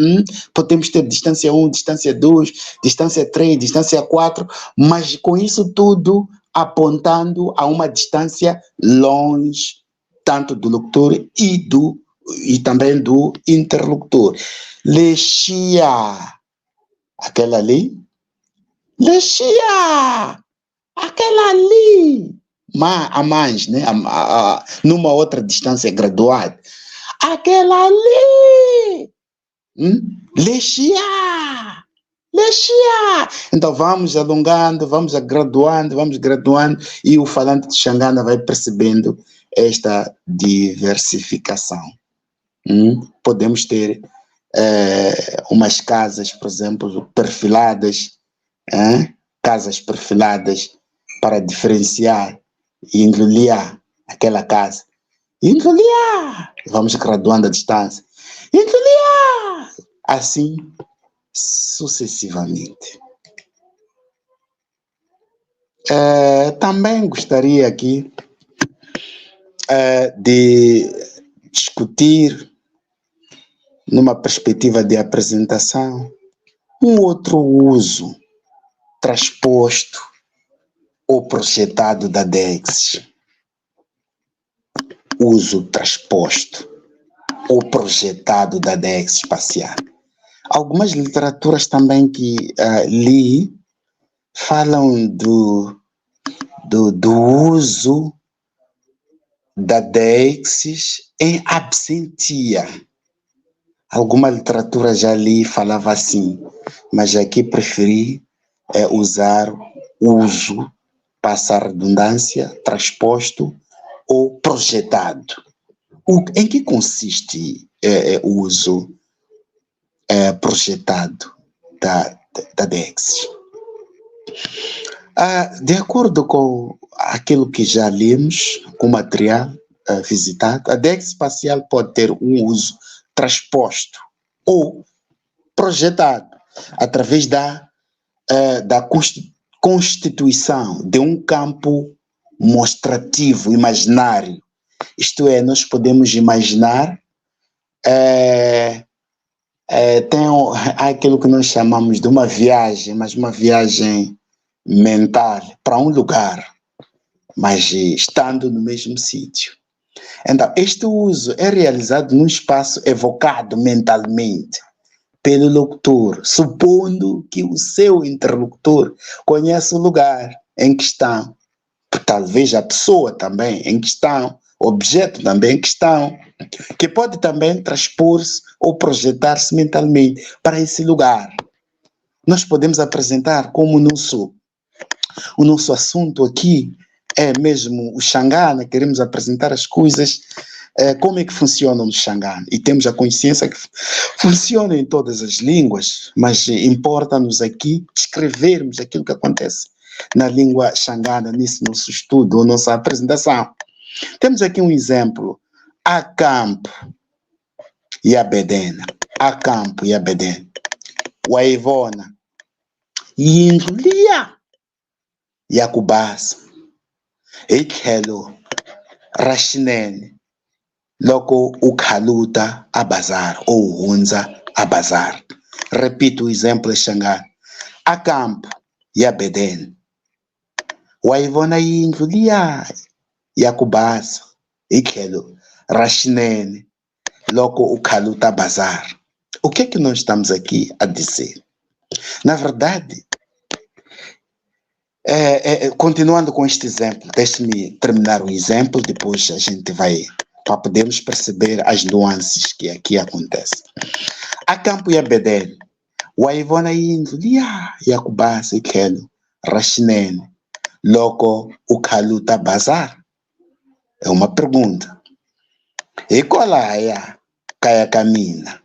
Podemos ter distância 1, distância 2, distância 3, distância 4, mas com isso tudo apontando a uma distância longe, tanto do locutor e também do interlocutor. Lexia, aquela ali. Lexia, aquela ali. A mais, né? Numa outra distância graduada. Aquela ali. Lexia. Então vamos alongando, vamos graduando, e o falante de Xangana vai percebendo esta diversificação. Podemos ter umas casas, por exemplo, perfiladas, casas perfiladas para diferenciar e engloliar aquela casa. Engloliar! Vamos graduando a distância. Engloliar! Assim sucessivamente. Também gostaria aqui de discutir, numa perspectiva de apresentação, um outro uso transposto ou projetado da DEX. Uso transposto ou projetado da DEX espacial. Algumas literaturas também que li falam do uso da DEX em absentia. Alguma literatura já li falava assim, mas aqui preferi é usar uso, passa a redundância, transposto ou projetado. Em que consiste o uso projetado da DEX? De acordo com aquilo que já lemos, com o material visitado, a DEX espacial pode ter um uso transposto ou projetado através da constituição de um campo mostrativo, imaginário. Isto é, nós podemos imaginar há aquilo que nós chamamos de uma viagem, mas uma viagem mental para um lugar, mas estando no mesmo sítio. Então, este uso é realizado num espaço evocado mentalmente pelo locutor, supondo que o seu interlocutor conhece o lugar em que estão, talvez a pessoa também em questão, o objeto também em questão, que pode também transpor-se ou projetar-se mentalmente para esse lugar. Nós podemos apresentar como o nosso assunto aqui é mesmo o Xangana, queremos apresentar as coisas, como é que funciona no Xangana. E temos a consciência que funciona em todas as línguas, mas importa-nos aqui descrevermos aquilo que acontece na língua Xangana, nesse nosso estudo, ou nossa apresentação. Temos aqui um exemplo. Acampo e Abedena. Acampo e Abedena. Waivona. Yindulia. Yakubasa. Ikhelo. Rashinene. Loko ukhaluta abazar. Ou hunza abazar. Repito o exemplo Xangana. Acampo e Abedena. Waivona yindulia. Yakubasa. Ikhelo. Rashinene. Loko ukhaluta bazar. O que é que nós estamos aqui a dizer? Na verdade, continuando com este exemplo, deixe-me terminar o exemplo, depois a gente vai, para podermos perceber as nuances que aqui acontecem. Acampo e Abedene. Waivona yindlu liya yakubasa ikhelo rashinene loko ukhaluta bazar. É uma pergunta. E qual é kaya kamina?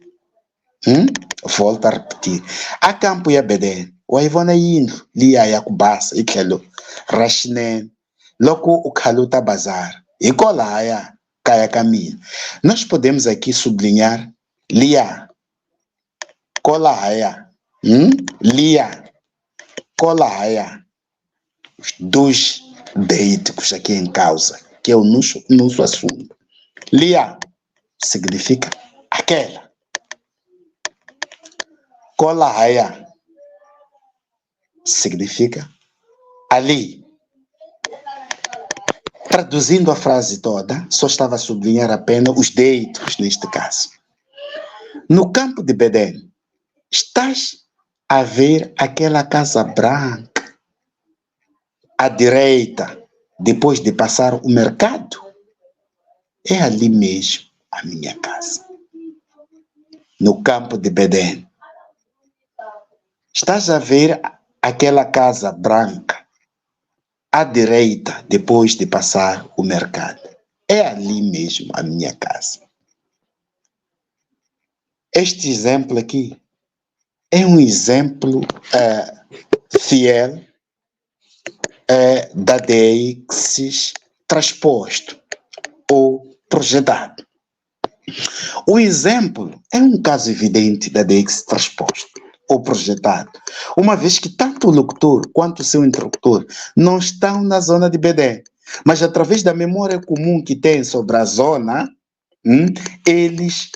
Volto a repetir. Acampo e Abedene. Waivona yindlu liya yakubasa ikhelo rashinene loko ukhaluta bazar. E qual é kaya kamina? Nós podemos aqui sublinhar liya. Colaya, Lia, Colaya, os dois deíticos aqui em causa, que é o nosso assunto. Lia significa aquela. Colaya significa ali. Traduzindo a frase toda, só estava a sublinhar apenas os deíticos neste caso. No campo de Bedene, estás a ver aquela casa branca à direita, depois de passar o mercado? É ali mesmo a minha casa. No campo de Bedene. Estás a ver aquela casa branca à direita, depois de passar o mercado? É ali mesmo a minha casa. Este exemplo aqui é um exemplo fiel da deixis transposto ou projetado. O exemplo é um caso evidente da deixis transposto ou projetado, uma vez que tanto o locutor quanto o seu interlocutor não estão na zona de Bedene, mas através da memória comum que têm sobre a zona, eles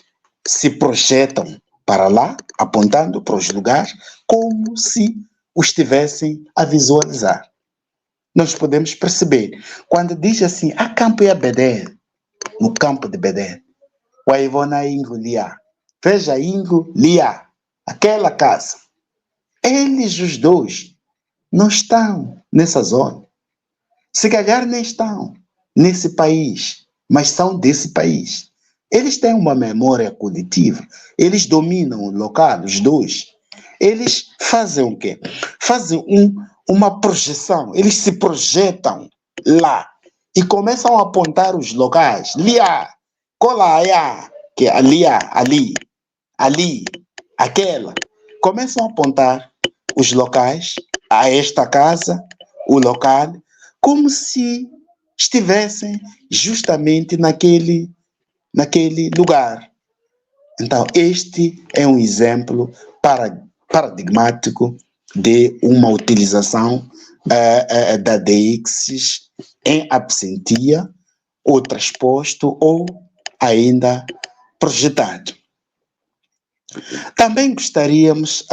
se projetam para lá, apontando para os lugares, como se o estivessem a visualizar. Nós podemos perceber, quando diz assim, a campo e a Bedene, no campo de Bedene, o Aivona Ingo Lia, veja Ingo Lia, aquela casa. Eles, os dois, não estão nessa zona. Se calhar nem estão nesse país, mas são desse país. Eles têm uma memória coletiva, eles dominam o local, os dois. eles fazem o quê? Fazem uma projeção, eles se projetam lá e começam a apontar os locais. Liá, colaia, que é ali, ali, aquela. Começam a apontar os locais, a esta casa, o local, como se estivessem justamente naquele lugar. Então, este é um exemplo paradigmático de uma utilização da deixis em absentia, ou transposto, ou ainda projetado. Também gostaríamos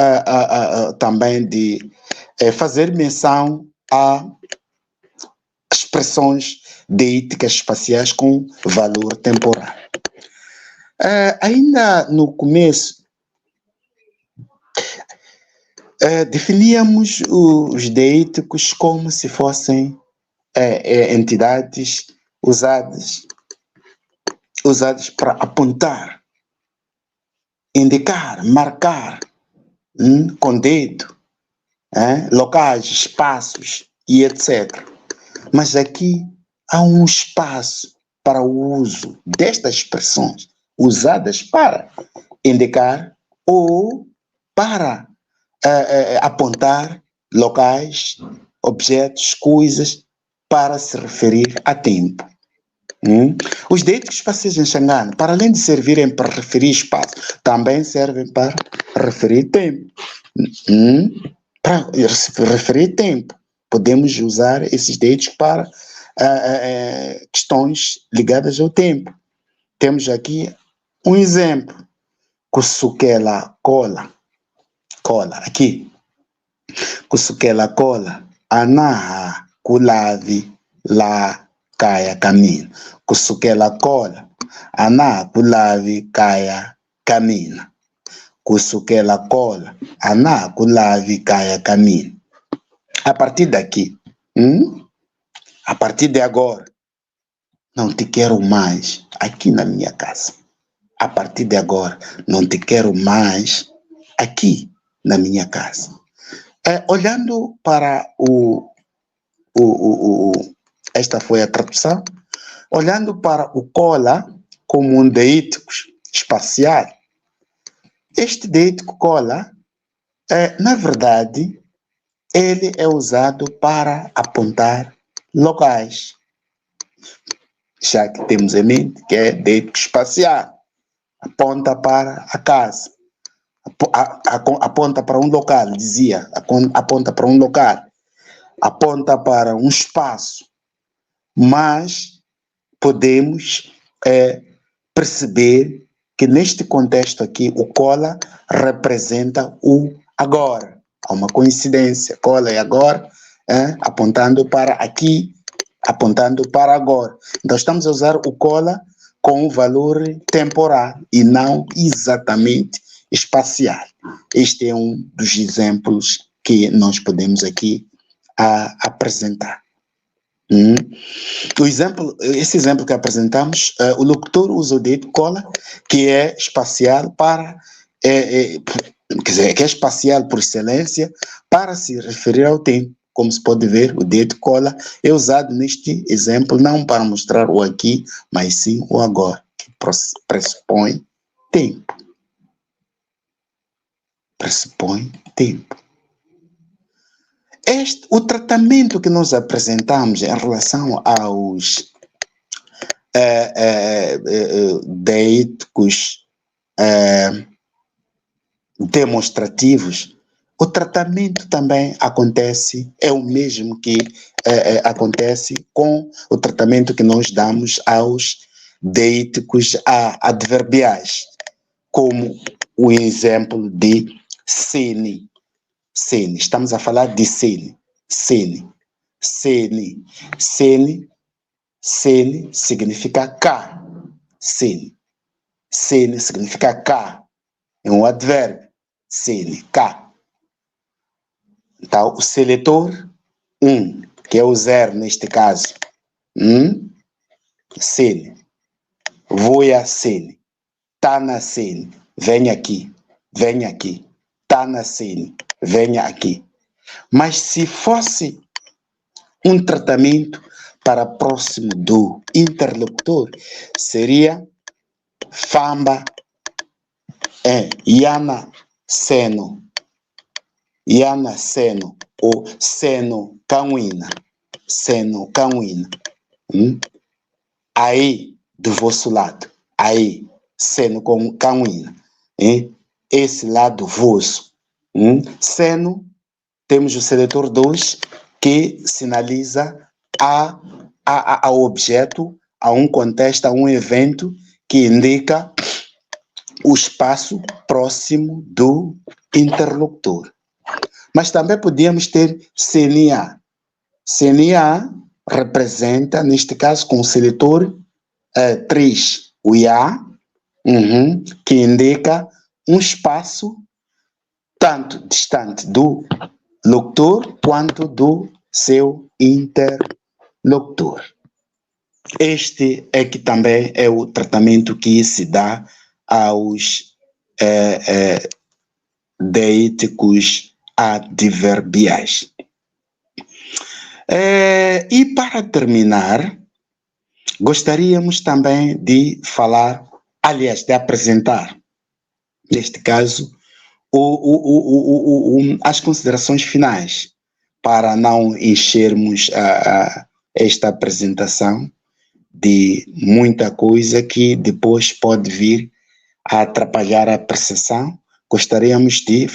também de fazer menção a expressões deíticas espaciais com valor temporal. Ainda no começo, definíamos os deíticos como se fossem entidades usadas para apontar, indicar, marcar com dedo, locais, espaços e etc. Mas aqui há um espaço para o uso destas expressões usadas para indicar ou para apontar locais, objetos, coisas, para se referir a tempo. Os deíticos espaciais em Xangana, para além de servirem para referir espaço, também servem para referir tempo. Para referir tempo, podemos usar esses deíticos para questões ligadas ao tempo. Temos aqui um exemplo. Kusukela cola, aqui. Kusukela cola, anaha kulavi la kaya kamina. Kusukela cola, anaha kulavi kaya kamina. Kusukela cola, anaha kulavi kaya kamina. A partir daqui, a partir de agora, não te quero mais aqui na minha casa. A partir de agora, não te quero mais aqui na minha casa. Olhando para esta foi a tradução, olhando para o cola como um deítico espacial, este deítico cola, na verdade, ele é usado para apontar locais, já que temos em mente que é deítico espacial. Aponta para a casa, aponta para um local, dizia, aponta para um local, aponta para um espaço, mas podemos perceber que neste contexto aqui o cola representa o agora. Há uma coincidência, cola e agora, apontando para aqui, apontando para agora. Então estamos a usar o cola com um valor temporal e não exatamente espacial. Este é um dos exemplos que nós podemos aqui apresentar. Esse exemplo que apresentamos, o locutor usa o dedo cola, que é espacial para, quer dizer, que é espacial por excelência para se referir ao tempo. Como se pode ver, o dedo cola é usado neste exemplo não para mostrar o aqui, mas sim o agora, que pressupõe tempo. Pressupõe tempo. O tratamento que nós apresentamos em relação aos deíticos demonstrativos, o tratamento também acontece, é o mesmo que acontece com o tratamento que nós damos aos deíticos adverbiais, como o exemplo de sene. Sene, estamos a falar de sene. Sene. Sene. Sene. Sene significa cá. Sene. Sene significa cá. É um advérbio. Sene, cá. Então, o seletor, que é o zero neste caso. Sene. Voia sene. Tá na sene. Vem aqui. Vem aqui. está na cena, venha aqui. Mas se fosse um tratamento para próximo do interlocutor, seria famba Yana Seno ou Seno Canwina. Aí, do vosso lado, aí, Seno com Canwina. Esse lado vosso. Seno, temos o seletor 2 que sinaliza ao objeto, a um contexto, a um evento que indica o espaço próximo do interlocutor. Mas também podíamos ter CNA. CNA representa, neste caso, com o seletor 3, o IA, que indica um espaço tanto distante do locutor quanto do seu interlocutor. Este é que também é o tratamento que se dá aos deíticos adverbiais. E para terminar, gostaríamos também de falar, aliás, de apresentar, neste caso, as considerações finais, para não enchermos esta apresentação de muita coisa que depois pode vir a atrapalhar a percepção. Gostaríamos de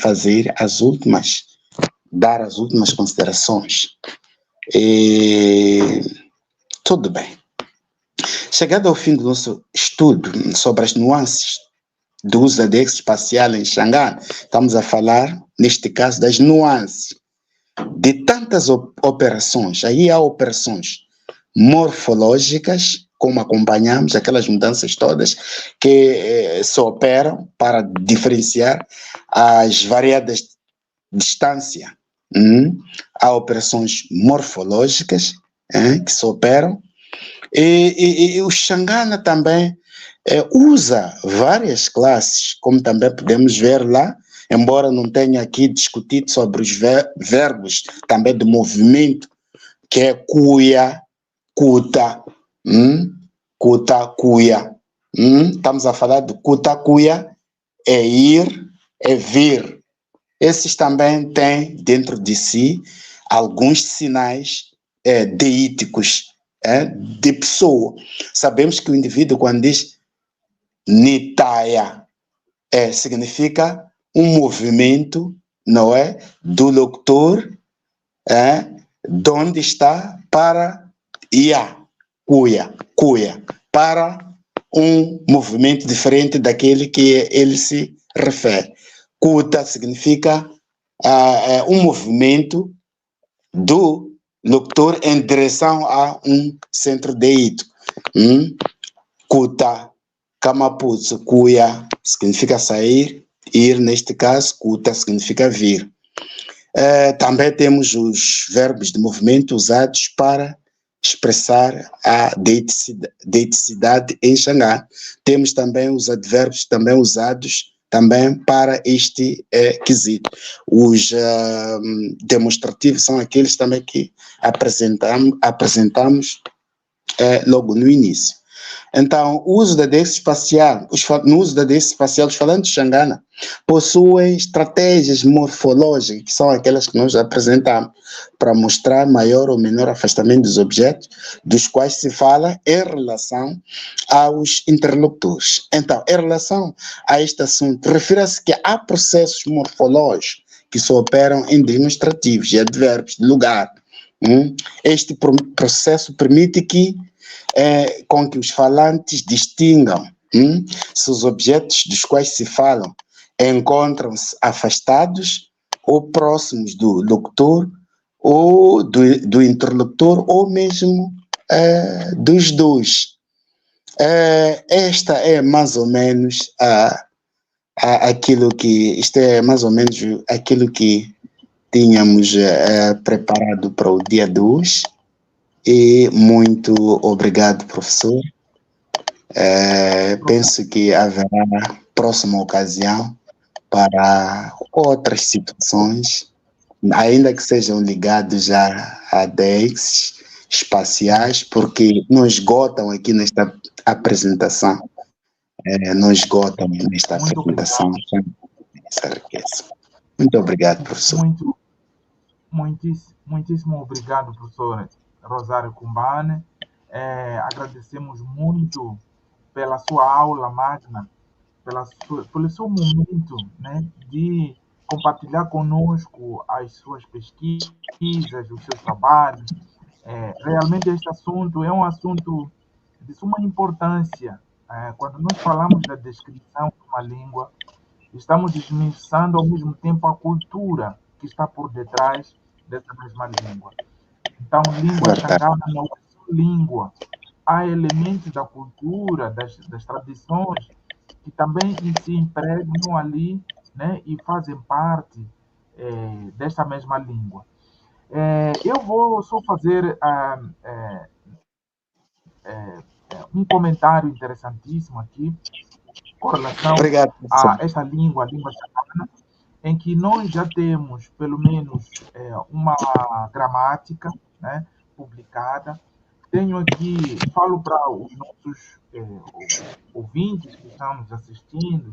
dar as últimas considerações. Tudo bem. Chegado ao fim do nosso estudo sobre as nuances do uso da DX espacial em Xangana, estamos a falar, neste caso, das nuances de tantas operações. Aí há operações morfológicas, como acompanhamos, aquelas mudanças todas que se operam para diferenciar as variadas distâncias. Há operações morfológicas que se operam, e o Xangana também usa várias classes, como também podemos ver lá, embora não tenha aqui discutido sobre os verbos também de movimento, que é cuia, cuta, cuta, cuia. Estamos a falar de cuta, cuia, é ir, é vir. Esses também têm dentro de si alguns sinais deíticos de pessoa. Sabemos que o indivíduo, quando diz nitaya, significa um movimento, não é, do locutor, de onde está para ia, cuia, para um movimento diferente daquele que ele se refere. Kuta significa um movimento do locutor em direção a um centro deítico. Kuta, kamaputsu, kuya, significa sair, ir, neste caso, kuta significa vir. Também temos os verbos de movimento usados para expressar a deiticidade em Xangana. Temos também os advérbios também usados também para este quesito. Os demonstrativos são aqueles também que apresentamos logo no início. Então, o uso da DX espacial, no uso da DX espacial, os falantes de Xangana possuem estratégias morfológicas, que são aquelas que nós apresentamos, para mostrar maior ou menor afastamento dos objetos, dos quais se fala em relação aos interlocutores. Então, em relação a este assunto, refere-se que há processos morfológicos que se operam em demonstrativos e advérbios de lugar. Este processo permite que com que os falantes distingam se os objetos dos quais se falam encontram-se afastados ou próximos do locutor ou do interlocutor ou mesmo dos dois. Esta é mais ou menos aquilo que tínhamos preparado para o dia de hoje. E muito obrigado, professor. Penso que haverá próxima ocasião para outras situações, ainda que sejam ligados a DEX espaciais, porque não esgotam aqui nesta apresentação, não esgotam nesta Muito apresentação obrigado. essa riqueza. Muito obrigado, professor. Muitíssimo obrigado, professor Rosário Cumbane. Agradecemos muito pela sua aula magna, pelo seu momento, né, de compartilhar conosco as suas pesquisas, os seus trabalhos. Realmente este assunto é um assunto de suma importância. Quando nós falamos da descrição de uma língua, estamos esmiuçando ao mesmo tempo a cultura que está por detrás dessa mesma língua. Então, língua Verdade. xangana não é só língua. Há elementos da cultura, das tradições, que também se impregnam ali, né, e fazem parte desta mesma língua. Eu vou só fazer um comentário interessantíssimo aqui com relação Obrigado, professor. a esta língua, a língua xangana, em que nós já temos, pelo menos, uma gramática, né, publicada. Tenho aqui, falo para os nossos ouvintes que estão nos assistindo,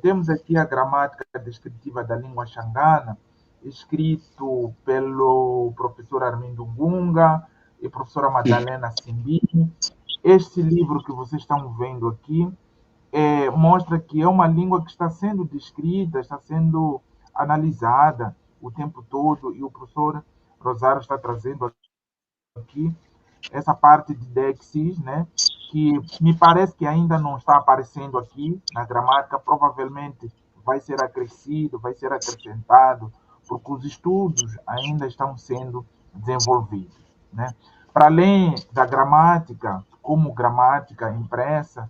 temos aqui a gramática descritiva da língua xangana, escrito pelo professor Armindo Gunga e professora Madalena Simbini. Este livro que vocês estão vendo aqui mostra que é uma língua que está sendo descrita, está sendo analisada o tempo todo, e o professor Rosário está trazendo aqui essa parte de Dexis, né, que me parece que ainda não está aparecendo aqui na gramática, provavelmente vai ser acrescido, vai ser acrescentado, porque os estudos ainda estão sendo desenvolvidos, né? Para além da gramática, como gramática impressa,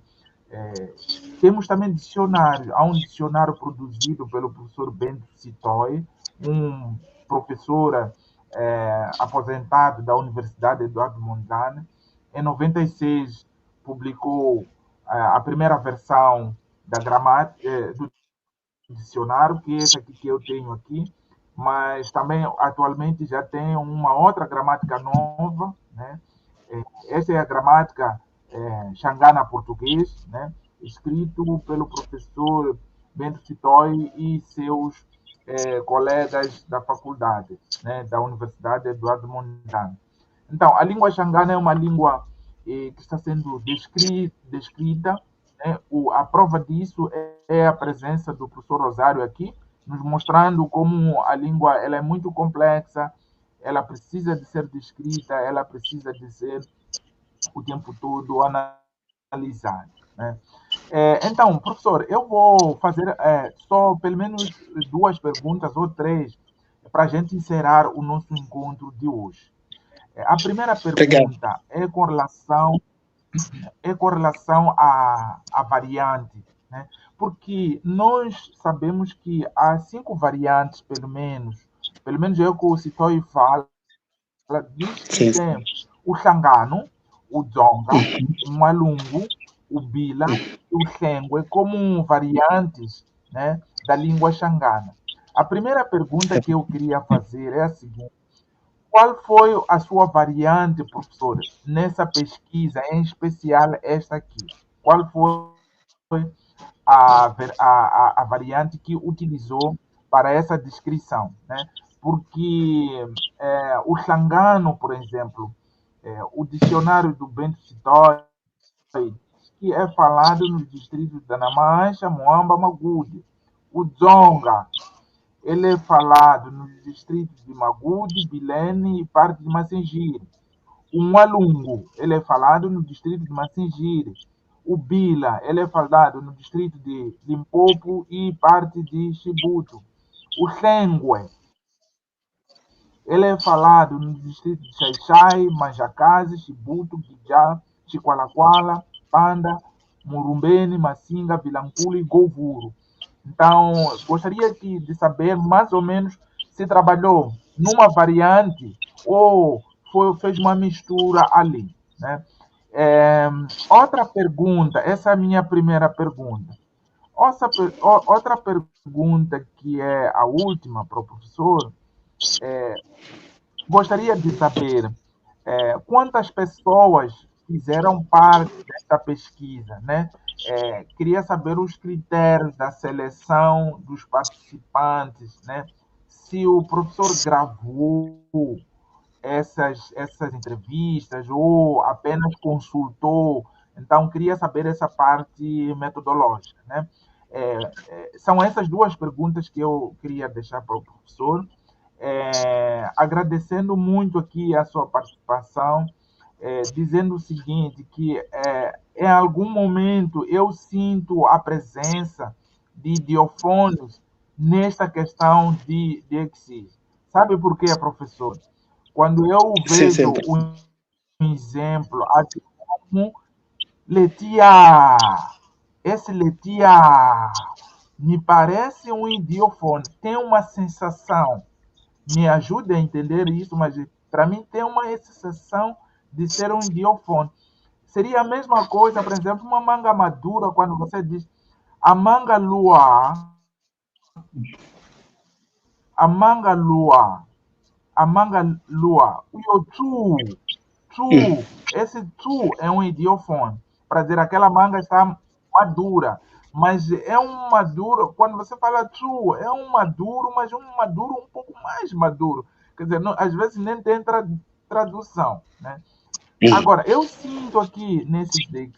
temos também dicionário. Há um dicionário produzido pelo professor Bento Sitoy, um professor aposentado da Universidade Eduardo Mondlane. Em 96 publicou a primeira versão da gramática do dicionário, que é esse aqui que eu tenho aqui, mas também atualmente já tem uma outra gramática nova, né? Essa é a gramática Xangana português, né? Escrito pelo professor Bento Sitoy e seus colegas da faculdade, né? Da Universidade Eduardo Mondlane. Então, a língua Xangana é uma língua que está sendo descrita, né? A prova disso é a presença do professor Rosário aqui, nos mostrando como a língua ela é muito complexa, ela precisa de ser descrita, ela precisa de ser o tempo todo analisada, né? Então, professor, eu vou fazer só pelo menos duas perguntas ou três para a gente encerrar o nosso encontro de hoje. A primeira Obrigado. pergunta é com relação à variante, né? Porque nós sabemos que há 5 variantes, pelo menos é o que o Sitoy fala, diz que Sim, tem o Xangano, o Dzonga, o Malungu, o Bila e o Xengue como variantes, né, da língua xangana. A primeira pergunta que eu queria fazer é a seguinte: qual foi a sua variante, professor, nessa pesquisa, em especial esta aqui? Qual foi a variante que utilizou para essa descrição, né? Porque o Xangano, por exemplo, o dicionário do Bento Sitoy, que é falado nos distritos da Namancha, Moamba, Magude. O Dzonga, ele é falado nos distritos de Magude, Bilene e parte de Macengire. O Mwalungu, ele é falado no distrito de Macengire. O Bila, ele é falado no distrito de Limpopo e parte de Chibuto. O Xengue, ele é falado no distrito de Xai-Xai, Manjacaze, Chibuto, Guijá, Chiqualaquala, Panda, Murumbene, Massinga, Vilanculo e Govuro. Então, gostaria de saber mais ou menos se trabalhou numa variante ou fez uma mistura ali, né? Outra pergunta, essa é a minha primeira pergunta. Outra pergunta, que é a última para o professor, gostaria de saber quantas pessoas fizeram parte desta pesquisa, né? Queria saber os critérios da seleção dos participantes, né? Se o professor gravou essas entrevistas ou apenas consultou. Então, queria saber essa parte metodológica, né? São essas duas perguntas que eu queria deixar para o professor. Agradecendo muito aqui a sua participação, dizendo o seguinte, que em algum momento eu sinto a presença de idiofones nesta questão de exis. Sabe por quê, professor? Quando eu Sim, vejo sempre. um exemplo, como Letia, esse Letia me parece um idiofone, tem uma sensação, me ajude a entender isso, mas para mim tem uma sensação de ser um idiofone. Seria a mesma coisa, por exemplo, uma manga madura, quando você diz a manga lua, a manga lua, a manga lua, o tu, esse tu é um idiofone, para dizer aquela manga está madura, mas é um maduro, quando você fala tu, é um maduro, mas um maduro um pouco mais maduro, quer dizer, não, às vezes nem tem tradução, né? Agora, eu sinto aqui nesses daqui,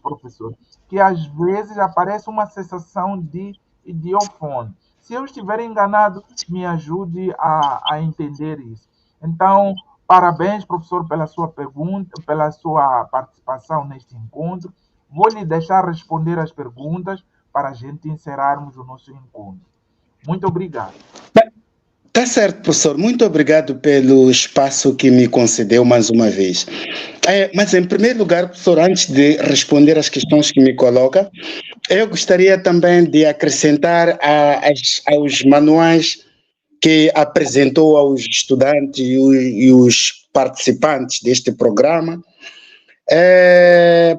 professor, que às vezes aparece uma sensação de idiofone. Se eu estiver enganado, me ajude a entender isso. Então, parabéns, professor, pela sua pergunta, pela sua participação neste encontro. Vou lhe deixar responder as perguntas para a gente encerrarmos o nosso encontro. Muito obrigado. Tá certo, professor. Muito obrigado pelo espaço que me concedeu mais uma vez. Mas, em primeiro lugar, professor, antes de responder às questões que me coloca, eu gostaria também de acrescentar aos manuais que apresentou aos estudantes e os participantes deste programa.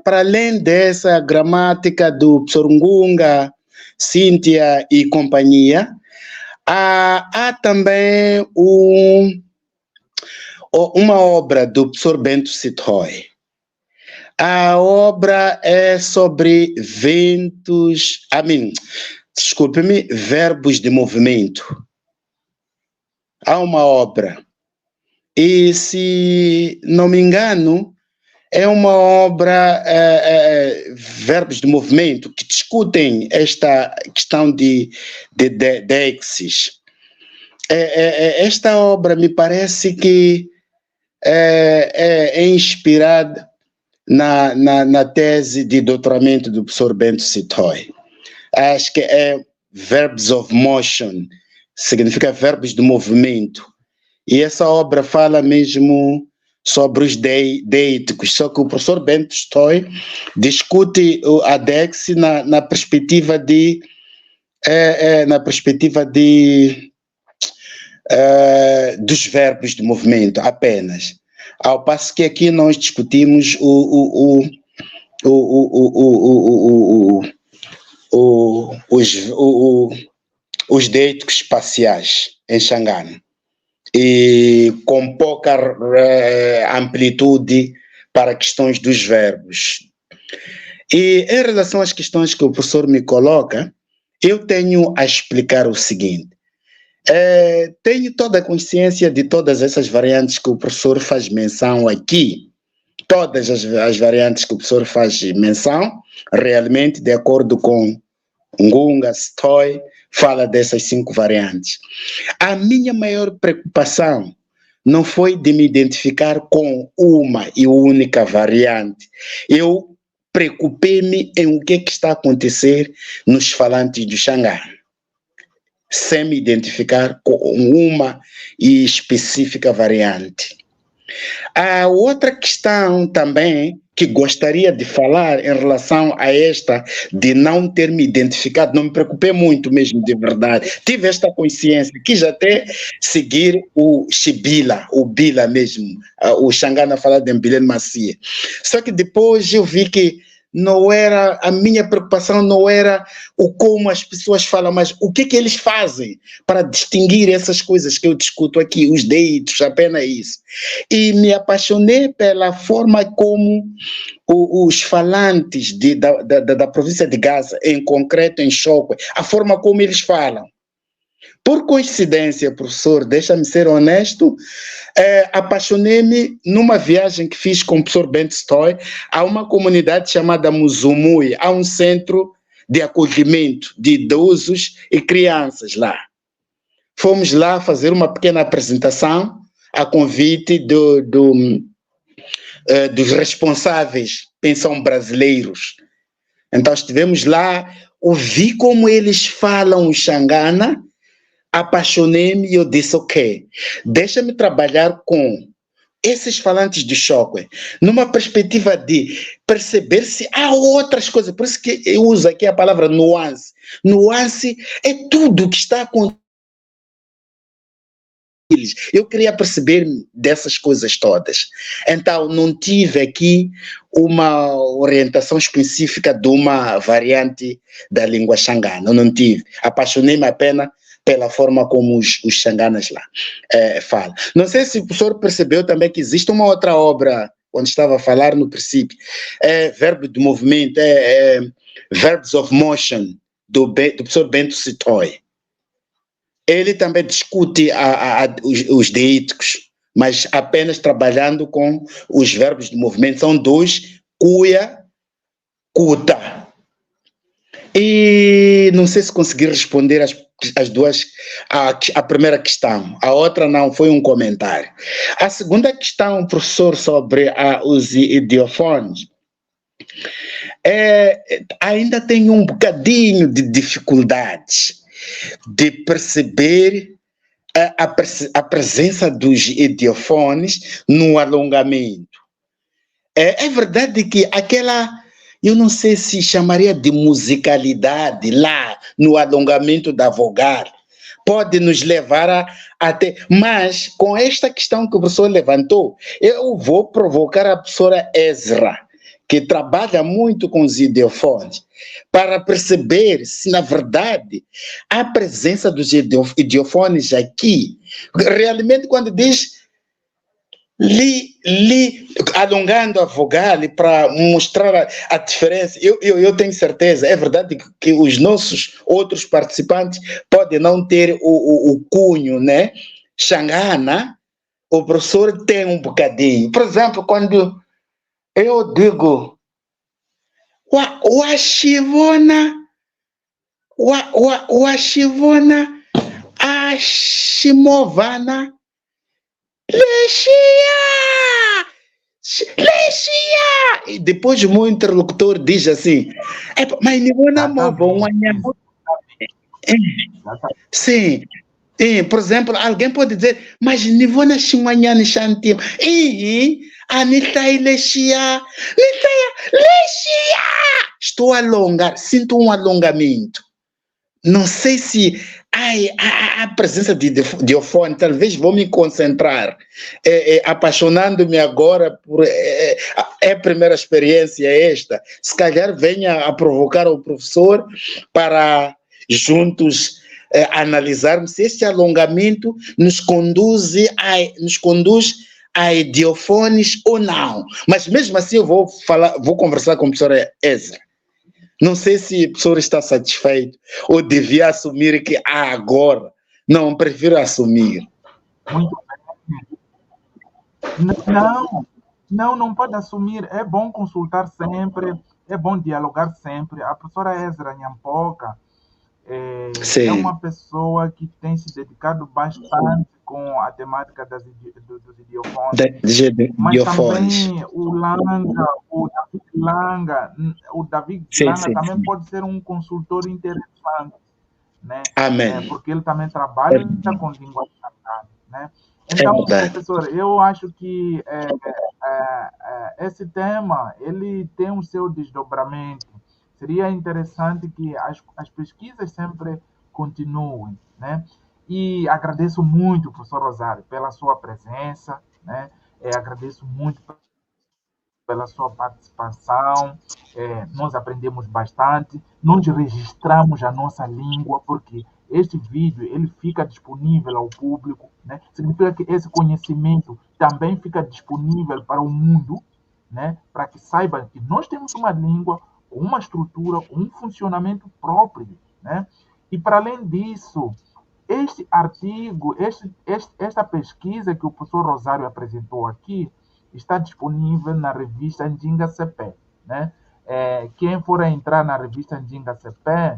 Para além dessa gramática do professor Ngunga, Cíntia e companhia, há também uma obra do professor Bento Sithole. A obra é sobre verbos de movimento. Há uma obra. E, se não me engano, é uma obra, verbos de movimento, que discutem esta questão de exis. Esta obra me parece que é inspirada na tese de doutoramento do professor Bento Sithole. Acho que é Verbs of Motion, significa verbos de movimento. E essa obra fala mesmo sobre os deíticos, só que o professor Bento Sithole discute a DEX na perspectiva de dos verbos de movimento apenas, ao passo que aqui nós discutimos os deíticos espaciais em Xangana, e com pouca amplitude para questões dos verbos. E em relação às questões que o professor me coloca, eu tenho a explicar o seguinte. Tenho toda a consciência de todas essas variantes que o professor faz menção aqui. Todas as variantes que o professor faz menção, realmente, de acordo com Ngunga, Sithole, fala dessas 5 variantes. A minha maior preocupação não foi de me identificar com uma e única variante. Eu preocupei-me em o que está a acontecer nos falantes do Xangana, sem me identificar com uma e específica variante. A outra questão também que gostaria de falar em relação a esta de não ter me identificado, não me preocupei muito mesmo, de verdade. Tive esta consciência, quis até seguir o Shibila, o Bila mesmo, o Xangana fala de Mbilene Macia. Só que depois eu vi que não era, a minha preocupação não era o como as pessoas falam, mas o que eles fazem para distinguir essas coisas que eu discuto aqui, os ditos, apenas isso. E me apaixonei pela forma como os falantes da província de Gaza, em concreto em Chokwe, a forma como eles falam. Por coincidência, professor, deixa-me ser honesto, apaixonei-me numa viagem que fiz com o professor Bento Stoy a uma comunidade chamada Muzumui, a um centro de acolhimento de idosos e crianças lá. Fomos lá fazer uma pequena apresentação a convite dos responsáveis, pensão brasileiros. Então estivemos lá, ouvi como eles falam o Xangana, apaixonei-me e eu disse, ok, deixa-me trabalhar com esses falantes de Chokwe, numa perspectiva de perceber se há outras coisas. Por isso que eu uso aqui a palavra nuance. Nuance é tudo que está acontecendo. Eu queria perceber dessas coisas todas. Então, não tive aqui uma orientação específica de uma variante da língua xangana. Não tive. Apaixonei-me apenas pela forma como os xanganas lá falam. Não sei se o professor percebeu também que existe uma outra obra, quando estava a falar no princípio, verbo de movimento, Verbs of Motion, do professor Bento Sitoy. Ele também discute os deíticos, mas apenas trabalhando com os verbos de movimento. São dois, cuia, cuta. E não sei se consegui responder as duas, a primeira questão. A outra não, foi um comentário. A segunda questão, professor, sobre os idiofones, ainda tenho um bocadinho de dificuldades de perceber a presença dos idiofones no alongamento. É verdade que aquela, eu não sei se chamaria de musicalidade lá no alongamento da vogal, pode nos levar até... Mas, com esta questão que o professor levantou, eu vou provocar a professora Ezra, que trabalha muito com os idiofones, para perceber se, na verdade, a presença dos idiofones aqui, realmente, quando diz alongando a vogal para mostrar a diferença, eu tenho certeza, é verdade que os nossos outros participantes podem não ter o cunho, né? Xangana, o professor tem um bocadinho. Por exemplo, quando eu digo washivona, washivona, ashimovana, lexia! Lexia! E depois o meu interlocutor diz assim, mas não é bom. Sim. Por exemplo, alguém pode dizer, mas não vou nascer amanhã no chantier. E Anitai lexia! Lexia! Estou a alongar, sinto um alongamento. Não sei se a presença de idiofone, talvez vou me concentrar, apaixonando-me agora por a primeira experiência esta, se calhar venha a provocar o professor para juntos analisarmos se este alongamento nos conduz a idiofones ou não. Mas mesmo assim eu vou conversar com a professora Ezra. Não sei se o professor está satisfeito ou devia assumir que agora. Não, prefiro assumir. Muito bem. Não pode assumir. É bom consultar sempre, é bom dialogar sempre. A professora Ezra Nyampoca é uma pessoa que tem se dedicado bastante com a temática dos idiofones. Mas também o David Langa também pode ser um consultor interessante, né? Amém. Porque ele também trabalha com linguagem cantada, né? Então, professor, eu acho que esse tema ele tem o seu desdobramento. Seria interessante que as pesquisas sempre continuem, né? E agradeço muito, professor Rosário, pela sua presença, né? Agradeço muito pela sua participação. Nós aprendemos bastante, nós registramos a nossa língua, porque este vídeo ele fica disponível ao público, né? Significa que esse conhecimento também fica disponível para o mundo, né? Para que saibam que nós temos uma língua, uma estrutura, um funcionamento próprio, né? E para além disso, este artigo, esta pesquisa que o professor Rosário apresentou aqui, está disponível na revista Ndinga CP, né? Quem for entrar na revista Ndinga CP,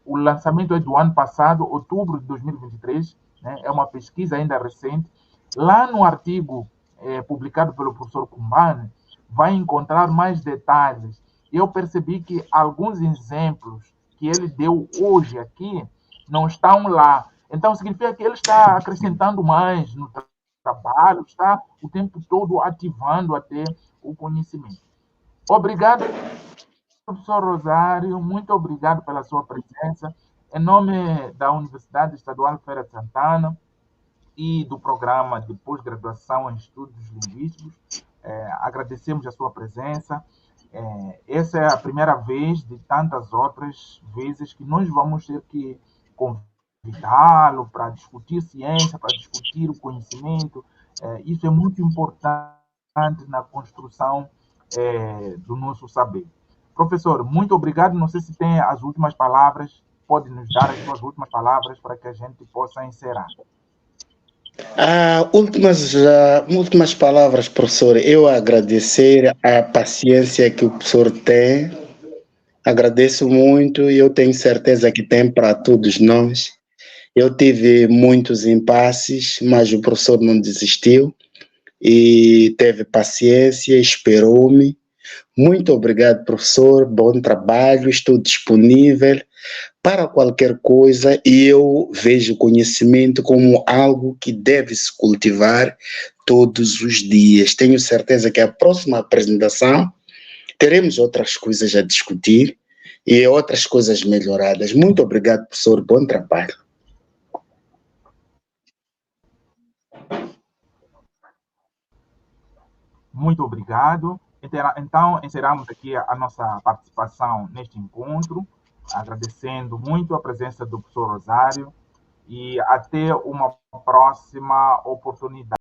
o lançamento é do ano passado, outubro de 2023, né? É uma pesquisa ainda recente. Lá no artigo publicado pelo professor Kumbane, vai encontrar mais detalhes. Eu percebi que alguns exemplos que ele deu hoje aqui não estão lá. Então, significa que ele está acrescentando mais no trabalho, está o tempo todo ativando até o conhecimento. Obrigado, professor Rosário, muito obrigado pela sua presença. Em nome da Universidade Estadual Feira de Santana e do programa de pós-graduação em estudos linguísticos, agradecemos a sua presença. Essa é a primeira vez de tantas outras vezes que nós vamos ter que convidá-lo para discutir ciência, para discutir o conhecimento. Isso é muito importante na construção do nosso saber. Professor, muito obrigado. Não sei se tem as últimas palavras. Pode nos dar as suas últimas palavras para que a gente possa encerrar. Últimas palavras, professor. Eu agradecer a paciência que o professor tem. Agradeço muito e eu tenho certeza que tem para todos nós. Eu tive muitos impasses, mas o professor não desistiu e teve paciência, esperou-me. Muito obrigado, professor. Bom trabalho. Estou disponível para qualquer coisa e eu vejo conhecimento como algo que deve se cultivar todos os dias. Tenho certeza que a próxima apresentação teremos outras coisas a discutir e outras coisas melhoradas. Muito obrigado, professor. Bom trabalho. Muito obrigado. Então, encerramos aqui a nossa participação neste encontro, agradecendo muito a presença do professor Rosário e até uma próxima oportunidade.